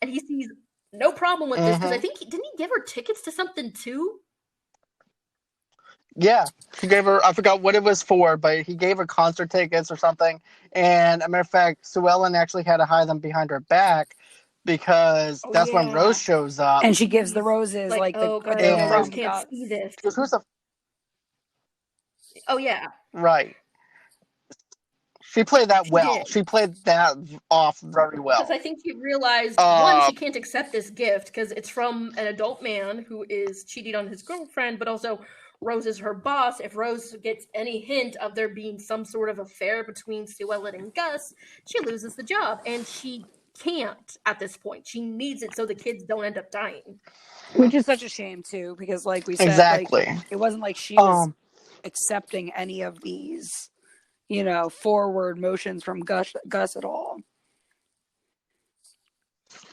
And he sees no problem with this, because I think, didn't he give her tickets to something, too? Yeah, he gave her, I forgot what it was for, but he gave her concert tickets or something. And a matter of fact, Sue Ellen actually had to hide them behind her back because that's when Rose shows up. And she gives the roses like oh the god, Rose from can't Gus. see this. Who's the Oh yeah, right? She played that well. did. She played that off very well. Because I think she realized, one, she can't accept this gift because it's from an adult man who is cheating on his girlfriend, but also Rose is her boss. If Rose gets any hint of there being some sort of affair between Sue Ellen and Gus, she loses the job. And she can't at this point. She needs it so the kids don't end up dying. Which is such a shame, too, because like we said, exactly. like, it wasn't like she was accepting any of these, forward motions from Gus at all.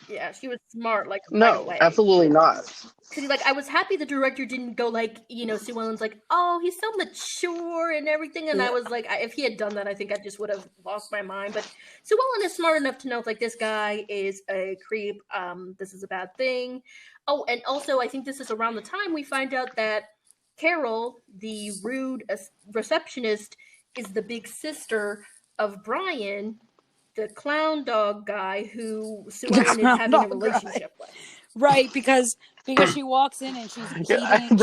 Yeah, she was smart, like, no, right away. Absolutely not. Because, like, I was happy the director didn't go, like, Sue Ellen's like, oh, he's so mature and everything. And I was like, if he had done that, I think I just would have lost my mind. But Sue Ellen is smart enough to know, like, this guy is a creep. This is a bad thing. Oh, and also, I think this is around the time we find out that Carol, the rude receptionist, is the big sister of Brian, the clown dog guy who Sue Ellen is having a relationship with. Right, because she walks in and she's eating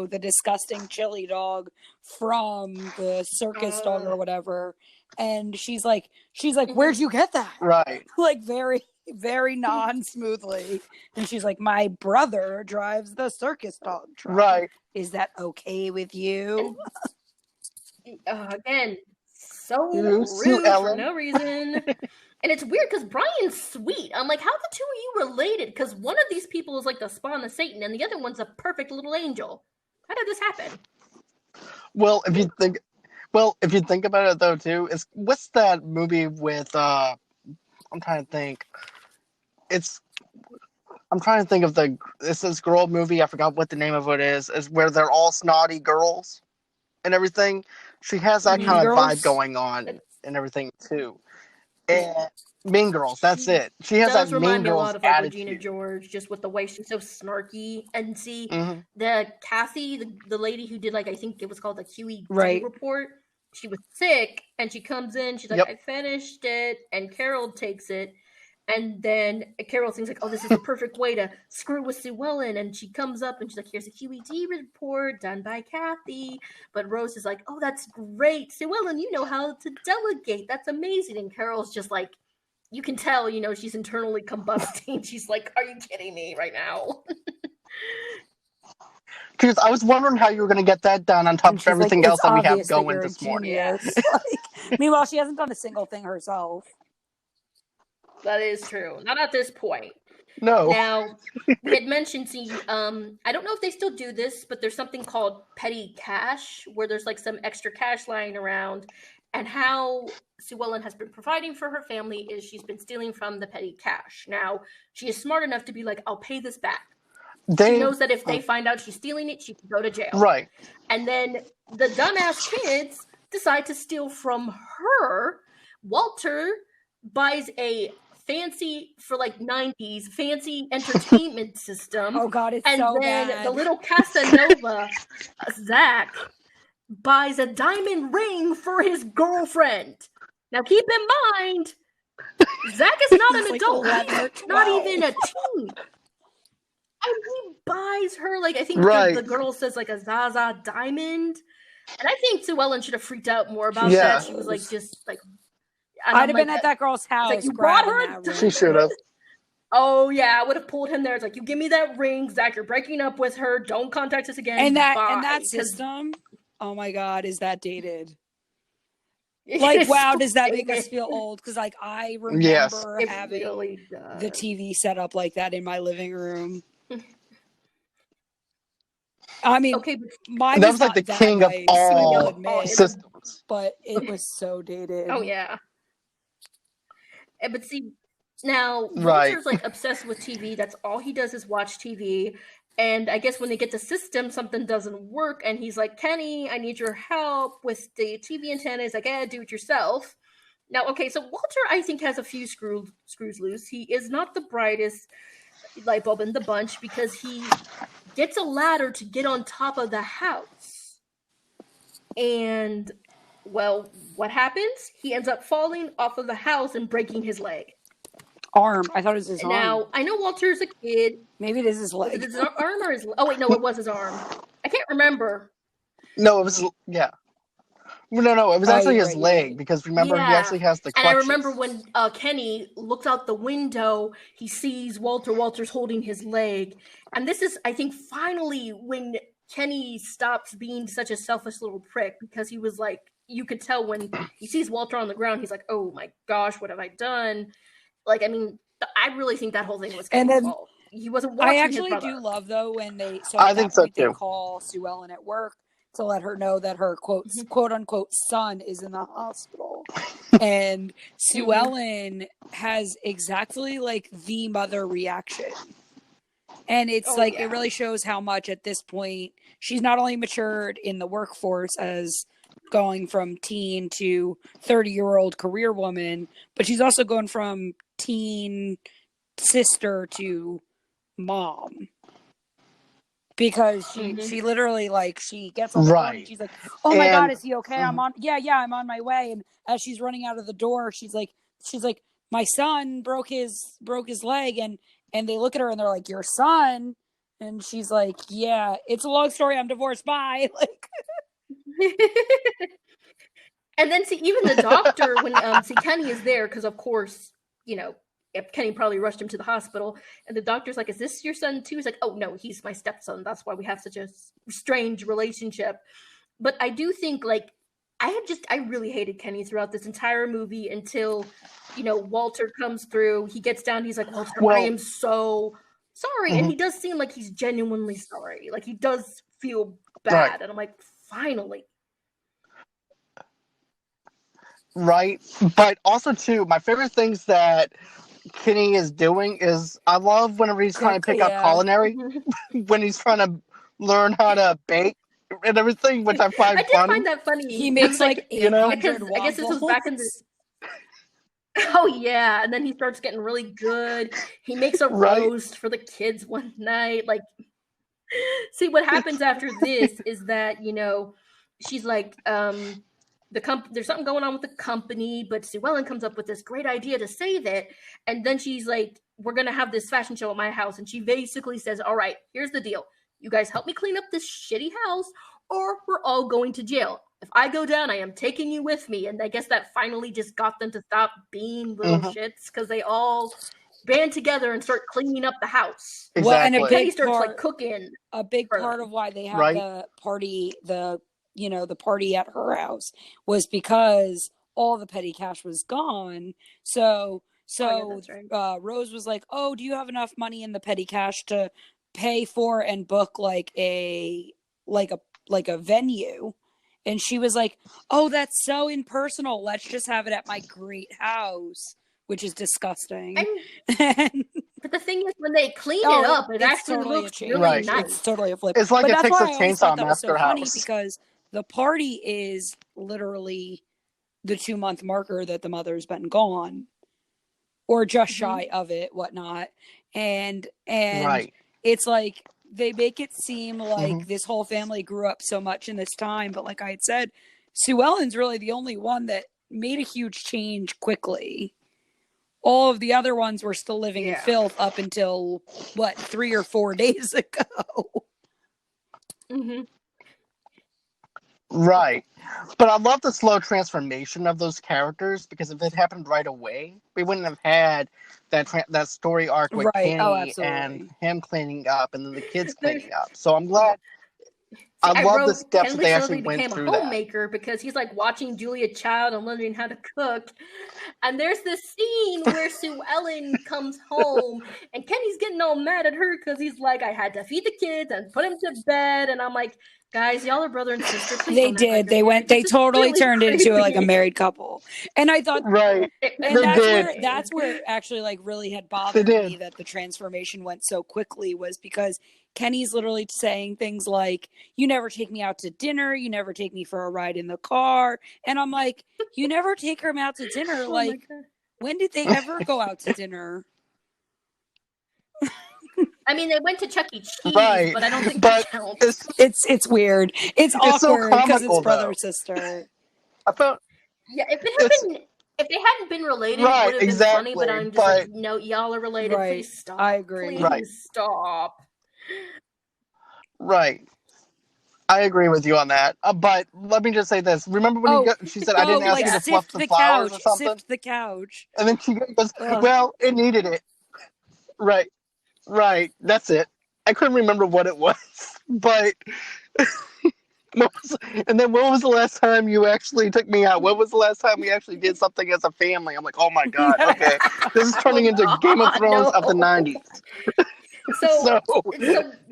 the disgusting chili dog from the circus dog or whatever, and she's like, where'd you get that? Right. Like very, very non-smoothly, and she's like, my brother drives the circus dog truck. Right. Is that okay with you? And, again, so rude for no reason. And it's weird because Brian's sweet. I'm like, how the two of you related? Because one of these people is like the spawn of Satan, and the other one's a perfect little angel. How did this happen? Well, if you think about it though, too, what's that movie with? I'm trying to think. I'm trying to think of this girl movie. I forgot what the name of it is. Is where they're all snotty girls and everything. She has that kind of vibe going on and everything too. And Mean Girls, that's it. She has that Mean Girls a lot of like Regina George, just with the way she's so snarky. And see, the Kathy, the lady who did, like, I think it was called the QED report, she was sick, and she comes in, she's like, I finished it, and Carol takes it, and then Carol thinks like, oh, this is the perfect way to screw with Sue Ellen, and she comes up and she's like, here's a QED report done by Kathy. But Rose is like, oh, that's great, Sue Ellen, you know how to delegate, that's amazing. And Carol's just like, you can tell, she's internally combusting. She's like, are you kidding me right now? Because I was wondering how you were going to get that done on top of everything else that we have going this morning. Meanwhile, she hasn't done a single thing herself. That is true. Not at this point. No. Now, we had mentioned, I don't know if they still do this, but there's something called petty cash, where there's like some extra cash lying around. And how Sue Ellen has been providing for her family is she's been stealing from the petty cash. Now, she is smart enough to be like, I'll pay this back. She knows that if they find out she's stealing it, she can go to jail. Right. And then the dumbass kids decide to steal from her. Walter buys a fancy, for like 90s, fancy entertainment system. Oh, God, it's and so then bad. The little Casanova, Zach, buys a diamond ring for his girlfriend. Now, keep in mind, Zach is not an adult. He's not even a teen. And he buys her, like, I think the girl says, like, a Zaza diamond. And I think Sue Ellen should have freaked out more about that. She was, like, just, like... I'd have been at that girl's house. Like, you brought her? She should have. Oh, yeah, I would have pulled him there. It's like, you give me that ring, Zach, you're breaking up with her. Don't contact us again. And that system, oh, my God, is that dated? Like, wow, does that make us feel old? Because, like, I remember having the TV set up like that in my living room. I mean, mine that was like the king of all systems. But it was so dated. Oh, yeah. But see, now, Walter's, like, obsessed with TV. That's all he does is watch TV. And I guess when they get the system, something doesn't work. And he's like, Kenny, I need your help with the TV antenna. He's like, do it yourself. Now, okay, so Walter, I think, has a few screws loose. He is not the brightest light bulb in the bunch because he gets a ladder to get on top of the house. And, well, what happens? He ends up falling off of the house and breaking his leg. Arm. I thought it was his arm. Now, I know Walter's a kid. Maybe it is his Was leg. it his arm or his... Oh, wait, no, it was his arm. I can't remember. No, it was, yeah. No, it was actually his leg, because remember, he actually has the crutches. And I remember when Kenny looks out the window, he sees Walter's holding his leg. And this is, I think, finally when Kenny stops being such a selfish little prick, because he was like, you could tell when he sees Walter on the ground, he's like, oh my gosh, what have I done? Like, I mean, I really think that whole thing was Kenny's fault. He wasn't watching his brother. I actually do love, though, when they, I think so too. They call Sue Ellen at work to let her know that her quote unquote son is in the hospital. And Sue Ellen has exactly like the mother reaction. And it's it really shows how much at this point she's not only matured in the workforce as going from teen to 30-year-old career woman, but she's also going from teen sister to mom. Because she literally, like, she gets on the phone and she's like, oh my God, is he okay? I'm on my way. And as she's running out of the door, she's like, my son broke his leg. And they look at her and they're like, your son? And she's like, yeah, it's a long story. I'm divorced. Bye. Like, and then see, even the doctor, when Kenny is there, because of course, you know, Kenny probably rushed him to the hospital, and the doctor's like, is this your son too? He's like, oh no, he's my stepson. That's why we have such a strange relationship. But I do think, like, I really hated Kenny throughout this entire movie until, you know, Walter comes through. He gets down. He's like, Walter, I am so sorry. And he does seem like he's genuinely sorry. Like, he does feel bad. Right. And I'm like, finally. Right. But also, too, my favorite things that Kenny is doing is, I love whenever he's trying to pick up culinary, when he's trying to learn how to bake and everything, which I find funny. I did find that funny. He makes like 800 waffles. I guess this was back in the... Oh yeah, and then he starts getting really good. He makes a roast for the kids one night. Like, see, what happens after this is that, you know, she's like, there's something going on with the company, but Sue Ellen comes up with this great idea to save it. And then she's like, we're going to have this fashion show at my house. And she basically says, all right, here's the deal. You guys help me clean up this shitty house, or we're all going to jail. If I go down, I am taking you with me. And I guess that finally just got them to stop being little shits, because they all band together and start cleaning up the house. Exactly. Well, and a big he starts like cooking. A big part of why they had the party, the party at her house, was because all the petty cash was gone. So Rose was like, oh, do you have enough money in the petty cash to pay for and book like a venue? And she was like, oh, that's so impersonal. Let's just have it at my great house, which is disgusting. But the thing is, when they clean it up, it actually totally looks really nice. It's totally a flip. It's like a Texas Chainsaw Massacre house. Because the party is literally the 2-month marker that the mother's been gone, or just shy of it, whatnot. And it's like, they make it seem like this whole family grew up so much in this time. But like I had said, Sue Ellen's really the only one that made a huge change quickly. All of the other ones were still living in filth up until, 3 or 4 days ago. Right. But I love the slow transformation of those characters, because if it happened right away, we wouldn't have had that story arc with Kenny and him cleaning up and then the kids cleaning up. So I'm glad. I love the steps that they actually went through. Became a homemaker because he's like watching Julia Child and learning how to cook. And there's this scene where Sue Ellen comes home and Kenny's getting all mad at her because he's like, I had to feed the kids and put him to bed. And I'm like, guys, y'all are brother and sister. They did. They totally turned into like a married couple. And I thought, and that's where actually like really had bothered me that the transformation went so quickly, was because Kenny's literally saying things like, you never take me out to dinner. You never take me for a ride in the car. And I'm like, you never take her out to dinner. Like, when did they ever go out to dinner? I mean, they went to Chuck E. Cheese, but I don't think that counts. It's weird. It's awkward because it's brother and sister. I felt if it happened If they hadn't been related, it would have been funny. But I'm just like, no, y'all are related. Right. Please stop. I agree. Please stop. Right. I agree with you on that. But let me just say this. Remember when she said, I didn't ask you to fluff the flowers or something? Sift the couch. And then she goes, well, it needed it. Right. Right. That's it. I couldn't remember what it was. But... and then when was the last time you actually took me out? When was the last time we actually did something as a family? I'm like, oh my God, okay. This is turning into Game of Thrones of the 90s. So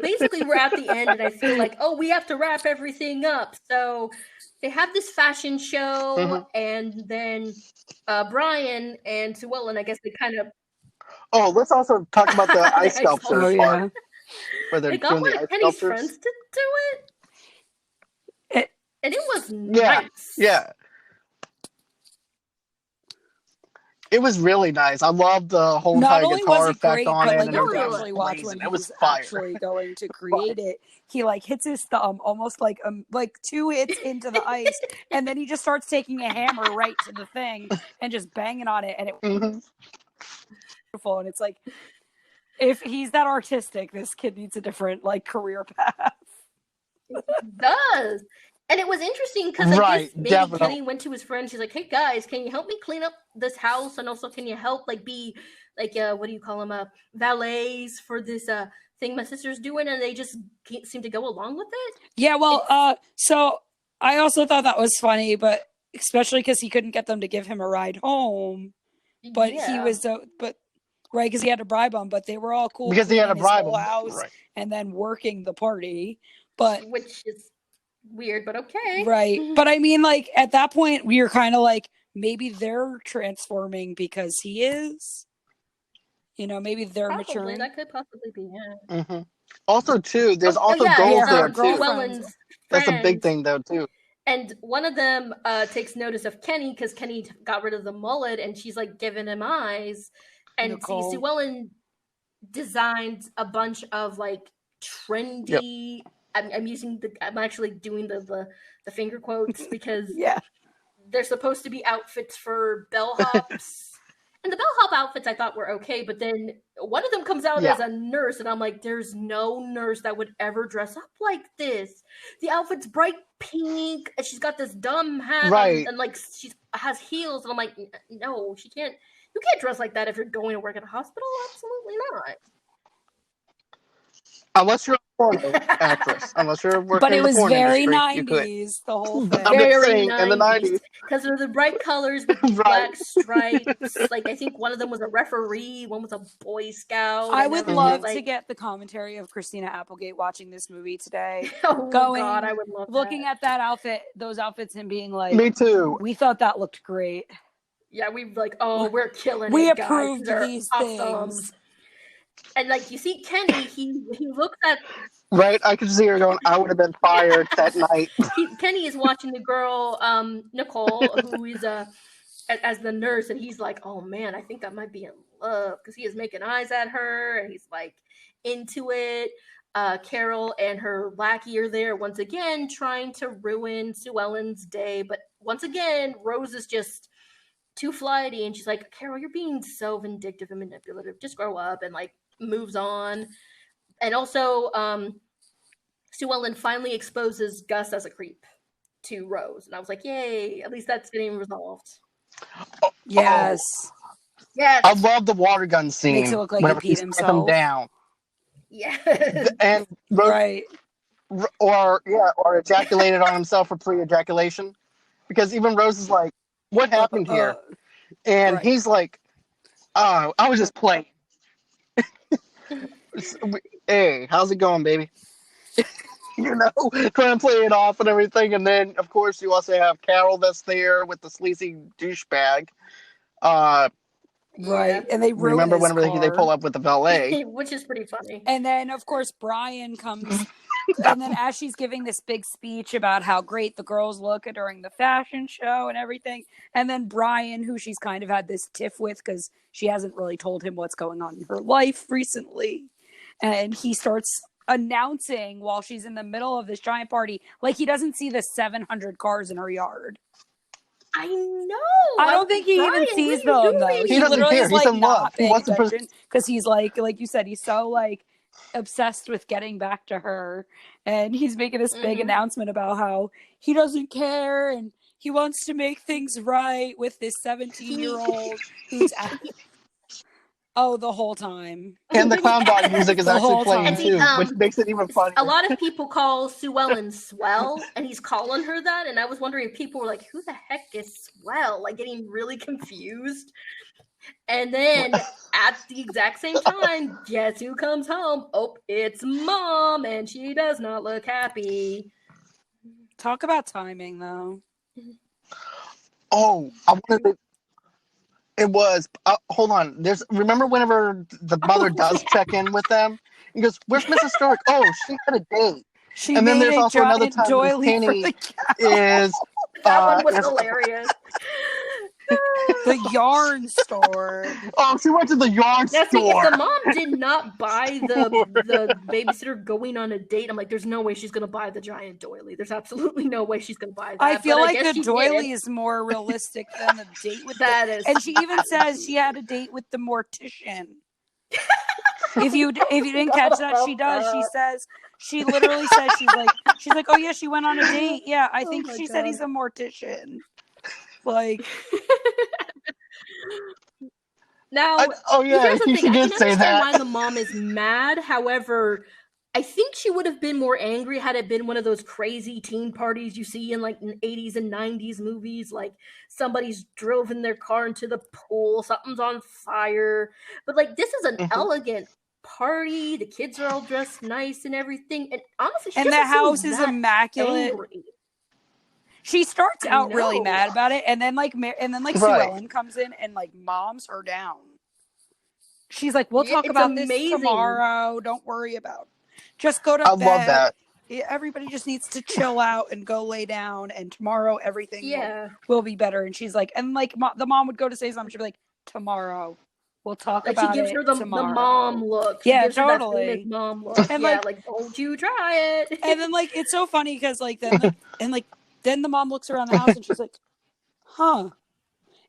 basically we're at the end and I feel like, we have to wrap everything up. So they have this fashion show and then Brian and Sue Ellen, I guess they kind of... Oh, let's also talk about the ice sculpture part. Where they're they got one of Kenny's friends to do it. And it was nice. Yeah. It was really nice. I love the whole entire guitar effect on it. Not only was it great, but you actually watch when he's actually going to create it. He hits his thumb almost like 2 hits into the ice, and then he just starts taking a hammer right to the thing and just banging on it, and it beautiful. And it's like, if he's that artistic, this kid needs a different career path. It does. And it was interesting because maybe Kenny went to his friend. She's like, "Hey guys, can you help me clean up this house? And also, can you help be what do you call them? Valets for this thing my sister's doing?" And they just seem to go along with it. Yeah, well, so I also thought that was funny, but especially because he couldn't get them to give him a ride home. But he was right, because he had to bribe them. But they were all cool because he had to bribe his whole house and then working the party. But which is weird, but okay. Right. But I mean, at that point, we were kind of maybe they're transforming because he is. Maybe they're maturing. That could possibly be, Also, too, there's goals there, too. That's a big thing, though, too. And one of them takes notice of Kenny because Kenny got rid of the mullet, and she's, giving him eyes. And Sue Ellen designed a bunch of, trendy... Yep. I'm actually doing the finger quotes because they're supposed to be outfits for bellhops. And the bellhop outfits I thought were okay, but then one of them comes out as a nurse, and I'm like, there's no nurse that would ever dress up like this. The outfit's bright pink, and she's got this dumb hat, and she has heels, and I'm like, no, she can't. You can't dress like that if you're going to work at a hospital. Absolutely not. Unless you're a porno actress. Unless you're working in the porn industry. But it was very 90s, the whole thing. I'm just saying, in the 90s. Because of the bright colors with black stripes. I think one of them was a referee, one was a Boy Scout. I would love to get the commentary of Christina Applegate watching this movie today. God, I would love looking at that outfit, those outfits, and being like, me too. We thought that looked great. Yeah, we're killing we it, approved guys. These awesome. Things. And you see Kenny, he looks at... Right, I could see her going, I would have been fired that night. Kenny is watching the girl, Nicole, who is as the nurse, and he's like, oh man, I think I might be in love, because he is making eyes at her, and he's into it. Carol and her lackey are there once again, trying to ruin Sue Ellen's day, but once again, Rose is just too flighty, and she's like, Carol, you're being so vindictive and manipulative, just grow up, and moves on. And also, Sue Ellen finally exposes Gus as a creep to Rose. And I was like, yay, at least that's getting resolved. Yes. Yes. I love the water gun scene. Makes it look like he peed himself. Him down. Yeah. And Rose, right. Or ejaculated on himself for pre-ejaculation. Because even Rose is like, what happened here? And he's like, oh, I was just playing. Hey, how's it going, baby? Trying to play it off and everything. And then, of course, you also have Carol that's there with the sleazy douchebag. Right. And they remember whenever they pull up with the valet. Which is pretty funny. And then, of course, Brian comes. And then as she's giving this big speech about how great the girls look during the fashion show and everything. And then Brian, who she's kind of had this tiff with because she hasn't really told him what's going on in her life recently. And he starts announcing while she's in the middle of this giant party, he doesn't see the 700 cars in her yard. I know. I don't think he even sees them though. He doesn't literally care. is He's like in not love. He paying wants to attention because he's like you said, he's so like obsessed with getting back to her, and he's making this big announcement about how he doesn't care and he wants to make things right with this 17-year-old who's the whole time. And the clown dog music is The actually whole playing time. too, which makes it even funnier. A lot of people call Sue Ellen Swell, and he's calling her that. And I was wondering if people were like, "Who the heck is Swell?" Like getting really confused. And then at the exact same time, guess who comes home? Oh, it's Mom, and she does not look happy. Talk about timing, though. Oh, I wanted to. It was. Hold on. Remember whenever the mother does check in with them, he goes, "Where's Mrs. Stark?" Oh, she had a date. And then there's also another time Penny is. That one was hilarious. The yarn store. Oh, she went to the yarn store. See, if the mom did not buy the babysitter going on a date, I'm like, there's no way she's gonna buy the giant doily. There's absolutely no way she's gonna buy that. I feel like the doily is more realistic than the date with that is. And she even says she had a date with the mortician. If you didn't catch that, she does. She says, she literally says, she's like, oh yeah, she went on a date. Yeah, I think she said he's a mortician. Like, now, here's the thing. I can understand why the mom is mad. However, I think she would have been more angry had it been one of those crazy teen parties you see in like 80s and 90s movies, like somebody's driven their car into the pool, something's on fire. But like, this is an elegant party. The kids are all dressed nice and everything. And honestly, she the house is immaculate. Angry. She starts out really mad about it, and then Sue Ellen comes in and like moms her down. She's like, "We'll talk about this tomorrow. Don't worry about it. Just go to bed. I love that. Everybody just needs to chill out and go lay down, and tomorrow everything will be better." And she's like, and like the mom would go to say something, she'd be like, "Tomorrow, we'll talk about it." She gives her the mom look. Totally. Mom look. And like, don't you try it? And then like, it's so funny because like then the mom looks around the house and she's like, huh.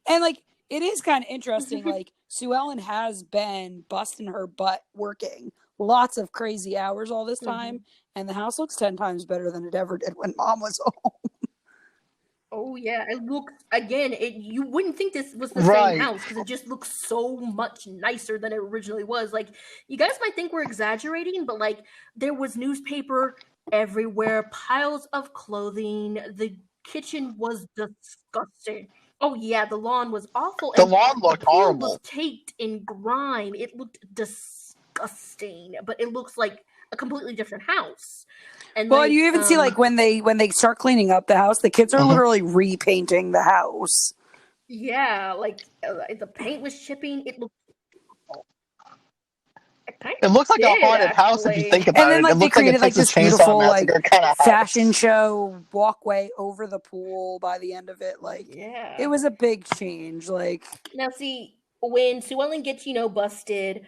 And like, it is kind of interesting. Like, Sue Ellen has been busting her butt working lots of crazy hours all this time. And the house looks 10 times better than it ever did when Mom was home. Oh, yeah. It looks, again, you wouldn't think this was the same house because it just looks so much nicer than it originally was. Like, you guys might think we're exaggerating, but like, there was newspaper everywhere, piles of clothing. The kitchen was disgusting. Oh yeah, the lawn was awful. The lawn looked horrible. It was taped in grime. It looked disgusting, but it looks like a completely different house. And well, you even see like when they start cleaning up the house, the kids are literally repainting the house. Yeah, like the paint was chipping. It looked. It looks like a haunted house if you think about it. And then like they created like this beautiful like fashion house. show walkway over the pool by the end of it. Like it was a big change. Like now see when Sue Ellen gets busted,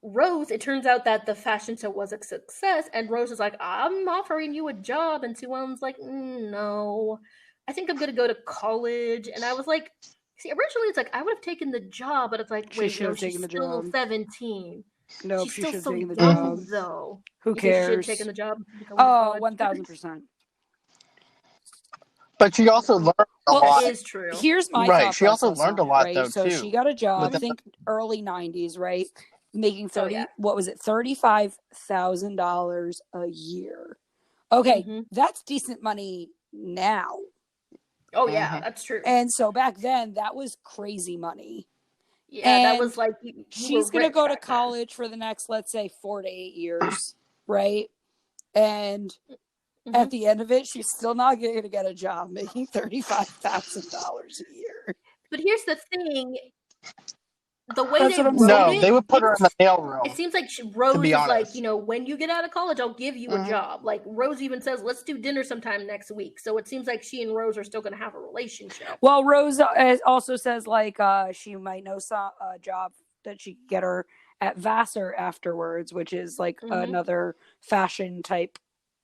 Rose, it turns out that the fashion show was a success, and Rose is like, I'm offering you a job, and Sue Ellen's like, no, I think I'm gonna go to college. And I was like, see, originally it's like I would have taken the job, but it's like, wait, no, she's still 17. No, she's she still should so have taken the young, job. though. Who cares? She should have taken the job. Oh, 1,000%. But she also learned a lot. That is true. Here's my right. She also learned a lot, right? though, so too. So she got a job, I think, early 90s, right? Making what was it, $35,000 a year. Okay, that's decent money now. Oh, yeah, that's true. And so back then, that was crazy money. Yeah, and that was like... she's going to go to college for the next, let's say, 4 to 8 years, right? And at the end of it, she's still not going to get a job making $35,000 a year. But here's the thing... The way they they would put her in the mail room. It seems like Rose is like, when you get out of college, I'll give you a job. Like Rose even says, let's do dinner sometime next week. So it seems like she and Rose are still going to have a relationship. Well, Rose also says like she might know some job that she could get her at Vassar afterwards, which is like another fashion type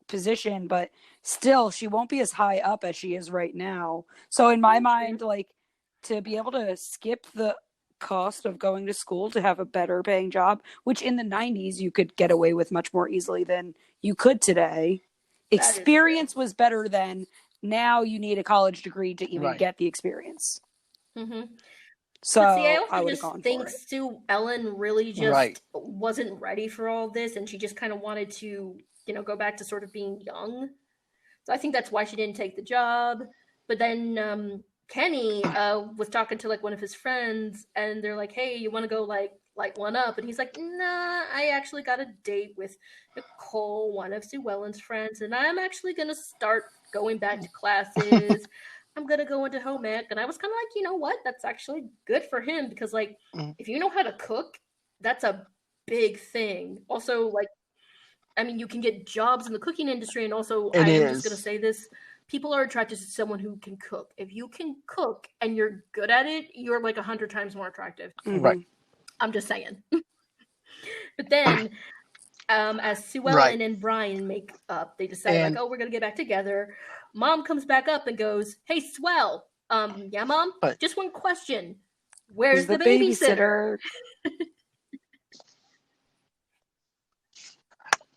position, but still she won't be as high up as she is right now. So in my mind, like, to be able to skip the cost of going to school to have a better paying job, which in the 90s you could get away with much more easily than you could today. Experience was better then. Now you need a college degree to even get the experience. So but see, I I also would have just gone think for it. Sue Ellen really just wasn't ready for all this, and she just kind of wanted to, go back to sort of being young. So I think that's why she didn't take the job. But then Kenny was talking to like one of his friends, and they're like, "Hey, you want to go like one up?" And he's like, "Nah, I actually got a date with Nicole, one of Sue Ellen's friends, and I'm actually gonna start going back to classes. I'm gonna go into home ec." And I was kind of like, you know what? That's actually good for him, because like, if you know how to cook, that's a big thing. Also, like, I mean, you can get jobs in the cooking industry, and also, I am just gonna say this: people are attracted to someone who can cook. If you can cook and you're good at it, you're like 100 times more attractive. Right. I'm just saying. But then, as Sue Ellen and Brian make up, they decide like, oh, we're gonna get back together. Mom comes back up and goes, "Hey, Swell, yeah, Mom, just one question. Where's the babysitter?"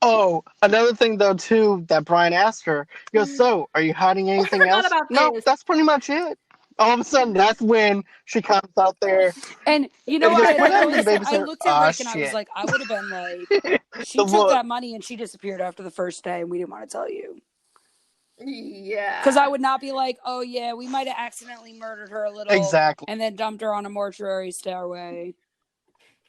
Oh, another thing though too that Brian asked her, he goes, "So, are you hiding anything else?" No, that's pretty much it. All of a sudden, that's when she comes out there. And you know what? Goes, I looked at Rick and I was like, I would have been like, she took that money and she disappeared after the first day, and we didn't want to tell you. Yeah. Because I would not be like, oh yeah, we might have accidentally murdered her a little. Exactly. And then dumped her on a mortuary stairway.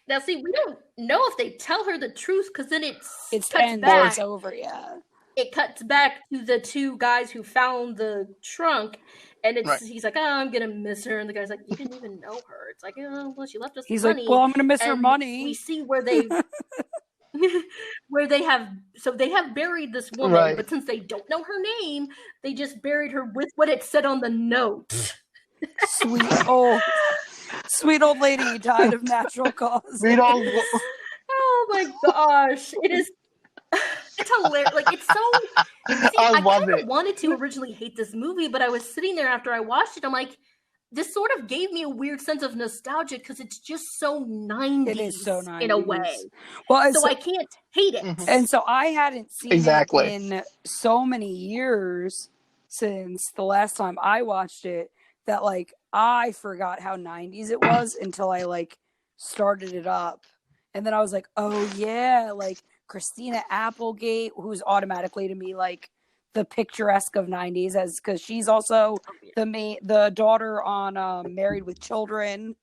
Now, see, we don't know if they tell her the truth, because then it's over, yeah. It cuts back to the two guys who found the trunk, and he's like, "Oh, I'm gonna miss her," and the guy's like, "You didn't even know her." It's like, "Oh, well, she left us money." He's like, "Well, I'm gonna miss her money." We see where they they have buried this woman, but since they don't know her name, they just buried her with what it said on the note. Sweet old lady died of natural causes. Oh my gosh, it's hilarious. Like, it's so. See, I kind of wanted to originally hate this movie, but I was sitting there after I watched it. I'm like, this sort of gave me a weird sense of nostalgia, because it's just so 90s. It is so 90s in a way. Well, so I can't hate it. And so I hadn't seen it in so many years since the last time I watched it that like I forgot how 90s it was until I like started it up. And then I was like, oh yeah, like Christina Applegate, who's automatically to me like the picturesque of 90s, as because she's also the daughter on Married with Children.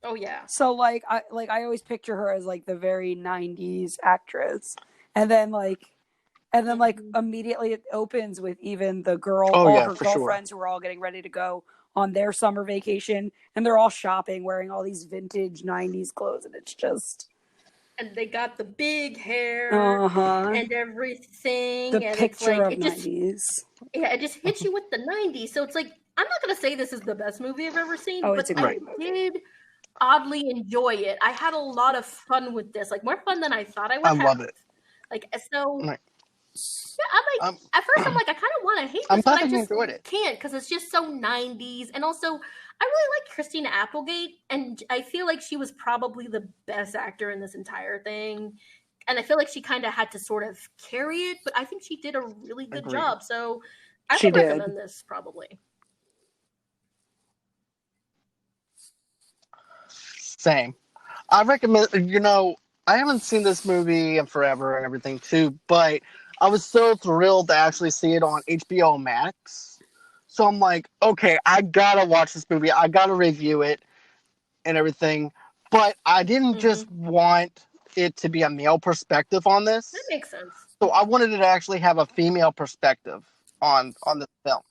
Oh yeah. So I always picture her as like the very 90s actress. And then immediately it opens with even the girl, her girlfriends who are all getting ready to go on their summer vacation, and they're all shopping wearing all these vintage 90s clothes, and it's just, and they got the big hair and everything. The and picture it's like, of 90s. It just hits you with the 90s. So it's like, I'm not going to say this is the best movie I've ever seen, but I did oddly enjoy it. I had a lot of fun with this, like more fun than I thought I would have. I love it. Like, so... Yeah, I'm like, at first I'm like, I kind of want to hate this, but I just can't, because it's just so 90s. And also, I really like Christina Applegate, and I feel like she was probably the best actor in this entire thing. And I feel like she kind of had to sort of carry it, but I think she did a really good job. So I would recommend this, probably. Same. I recommend, I haven't seen this movie in forever and everything too, but I was so thrilled to actually see it on HBO Max. So I'm like, okay, I gotta watch this movie. I gotta review it and everything. But I didn't just want it to be a male perspective on this. That makes sense. So I wanted it to actually have a female perspective on this film.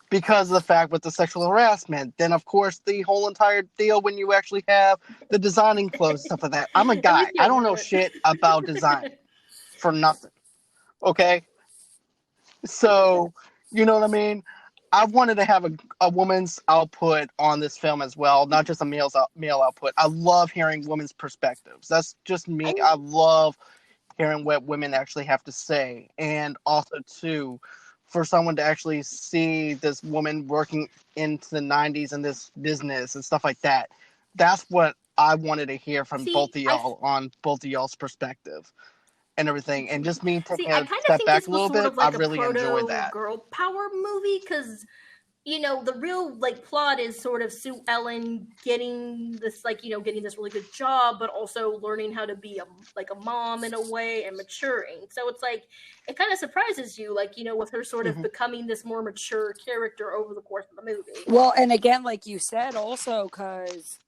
Because of the fact with the sexual harassment, then of course the whole entire deal when you actually have the designing clothes, stuff like that. I'm a guy. I don't know shit about design for nothing. Okay? So, you know what I mean? I wanted to have a woman's output on this film as well, not just a male output. I love hearing women's perspectives. That's just me. I love hearing what women actually have to say, and also too, for someone to actually see this woman working into the 90s in this business and stuff like that. That's what I wanted to hear from both of y'all on both of y'all's perspective and everything. And just me taking I a kind of step think back this a was little sort bit, of like I a really enjoyed proto that. girl power movie, because the real like plot is sort of Sue Ellen getting this getting this really good job, but also learning how to be a mom in a way and maturing. So it's like it kind of surprises you, with her sort of becoming this more mature character over the course of the movie. Well, and again, like you said, also because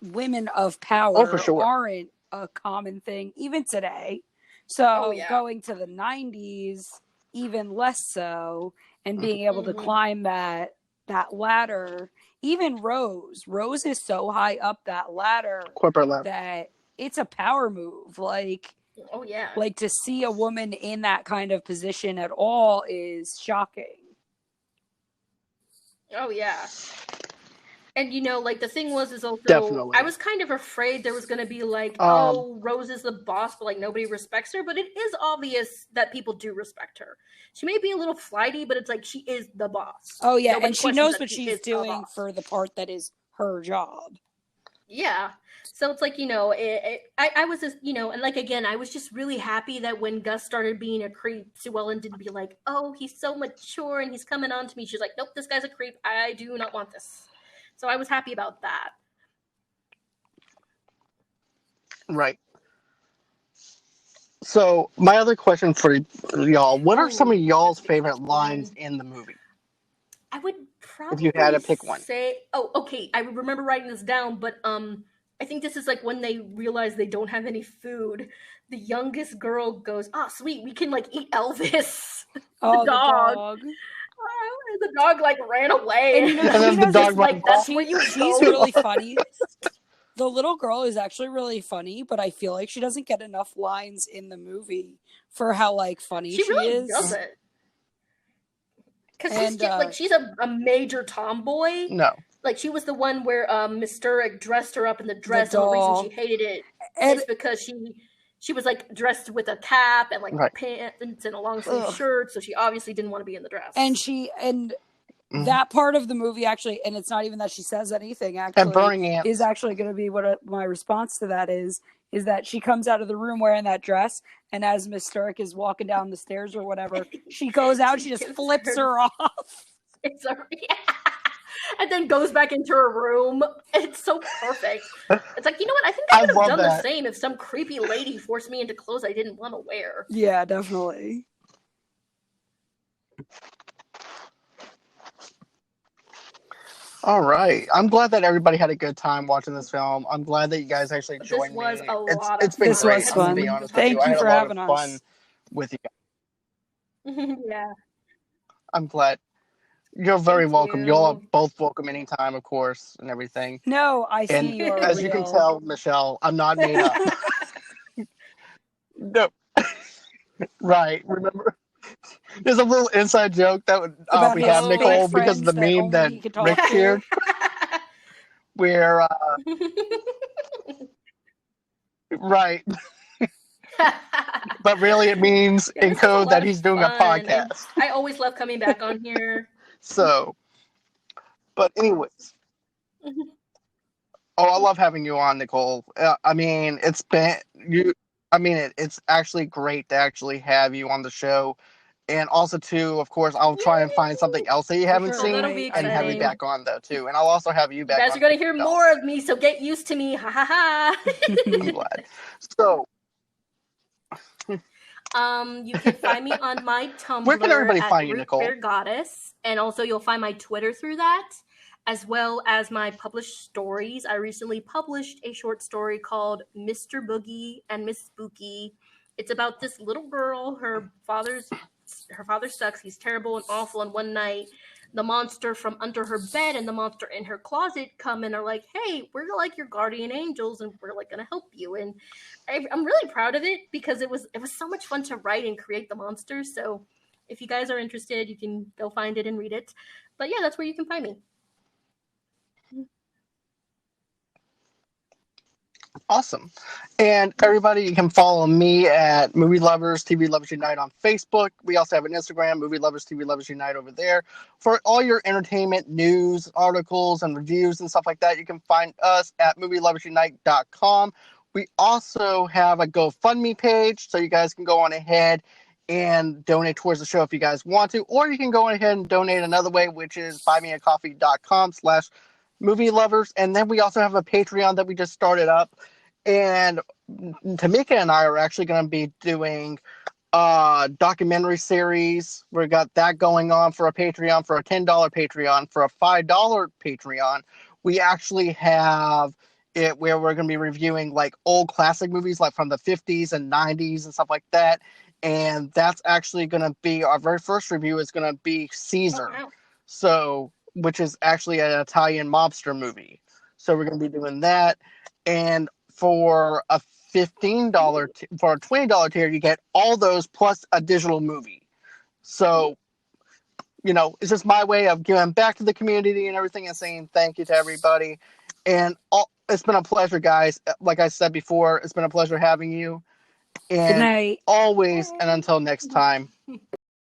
women of power aren't a common thing even today. So going to the 90s, even less so, and being able to climb that ladder. Even Rose is so high up that ladder that it's a power move. Like, like to see a woman in that kind of position at all is shocking. Oh yeah. And the thing is also Definitely. I was kind of afraid there was going to be Rose is the boss, but nobody respects her. But it is obvious that people do respect her. She may be a little flighty, but it's like she is the boss. Oh yeah, and she knows what she's doing for the part that is her job. Yeah. So it's like, I was just, and again, I was just really happy that when Gus started being a creep, Sue Ellen didn't be like, oh, he's so mature and he's coming on to me. She's like, nope, this guy's a creep. I do not want this. So I was happy about that. Right. So my other question for y'all, what are some of y'all's favorite lines in the movie? I would probably if you had to pick one. say, okay, I remember writing this down, but I think this is like when they realize they don't have any food. The youngest girl goes, "Oh, sweet, we can eat Elvis." The dog. The dog ran away. And then the dog that's where you she's really funny. The little girl is actually really funny, but I feel like she doesn't get enough lines in the movie for how funny she really is. Doesn't. Because she's a major tomboy. No. She was the one where Miss Sturrock dressed her up in the dress, and the reason she hated it is because she was dressed with a cap and pants and a long sleeve shirt, so she obviously didn't want to be in the dress. And that part of the movie actually, and it's not even that she says anything, actually, is actually going to be what my response to that is that she comes out of the room wearing that dress, and as Miss Sturrock is walking down the stairs or whatever, she goes out, she just flips her off. And then goes back into her room. It's so perfect. It's like, you know what? I think I would have done the same if some creepy lady forced me into clothes I didn't want to wear. Yeah, definitely. All right. I'm glad that everybody had a good time watching this film. I'm glad that you guys actually joined me. It's been great. Was fun. To be honest Thank with you. you for having us. Fun with you guys. Yeah. I'm glad. You're very welcome. You're all both welcome anytime, of course, and everything. No, I see you. As you can tell, Michelle, I'm not made up. No. Right. Remember? There's a little inside joke that we have, Nicole, because of the meme that Rick shared. Where, right. But really it means in code that he's doing a podcast. I always love coming back on here. So, but anyways. I love having you on, Nicole. I mean, it's actually great to actually have you on the show. And also, too, of course, I'll try and find something else that you haven't seen and have you back on, though, too. And I'll also have you back on. You guys are going to hear more of me, so get used to me. Ha, ha, ha. I'm glad. So... you can find me on my Tumblr. Where can everybody find you, Nicole? Bear Goddess, and also you'll find my Twitter through that, as well as my published stories. I recently published a short story called Mr. Boogie and Miss Spooky. It's about this little girl. Her father sucks. He's terrible and awful. And one night, the monster from under her bed and the monster in her closet come and are like, "Hey, we're your guardian angels, and we're gonna help you." And I'm really proud of it because it was so much fun to write and create the monsters. So if you guys are interested, you can go find it and read it. But yeah, that's where you can find me. Awesome. And everybody, you can follow me at Movie Lovers TV Lovers Unite on Facebook. We also have an Instagram, Movie Lovers TV Lovers Unite over there. For all your entertainment news, articles, and reviews and stuff like that, you can find us at movieloversunite.com. We also have a GoFundMe page, so you guys can go on ahead and donate towards the show if you guys want to, or you can go on ahead and donate another way, which is buymeacoffee.com/movie lovers. And then we also have a Patreon that we just started up. And Tamika and I are actually going to be doing a documentary series. We got that going on for a Patreon, for a $10 Patreon, for a $5 Patreon. We actually have it where we're going to be reviewing like old classic movies like from the 50s and 90s and stuff like that. And that's actually going to be our very first review is going to be Caesar. Oh, wow. So, which is actually an Italian mobster movie. So we're going to be doing that. And for a $15 for a $20 tier, you get all those plus a digital movie. So, it's just my way of giving back to the community and everything and saying thank you to everybody. And it's been a pleasure, guys. Like I said before, it's been a pleasure having you. Good And night. always, and until next time.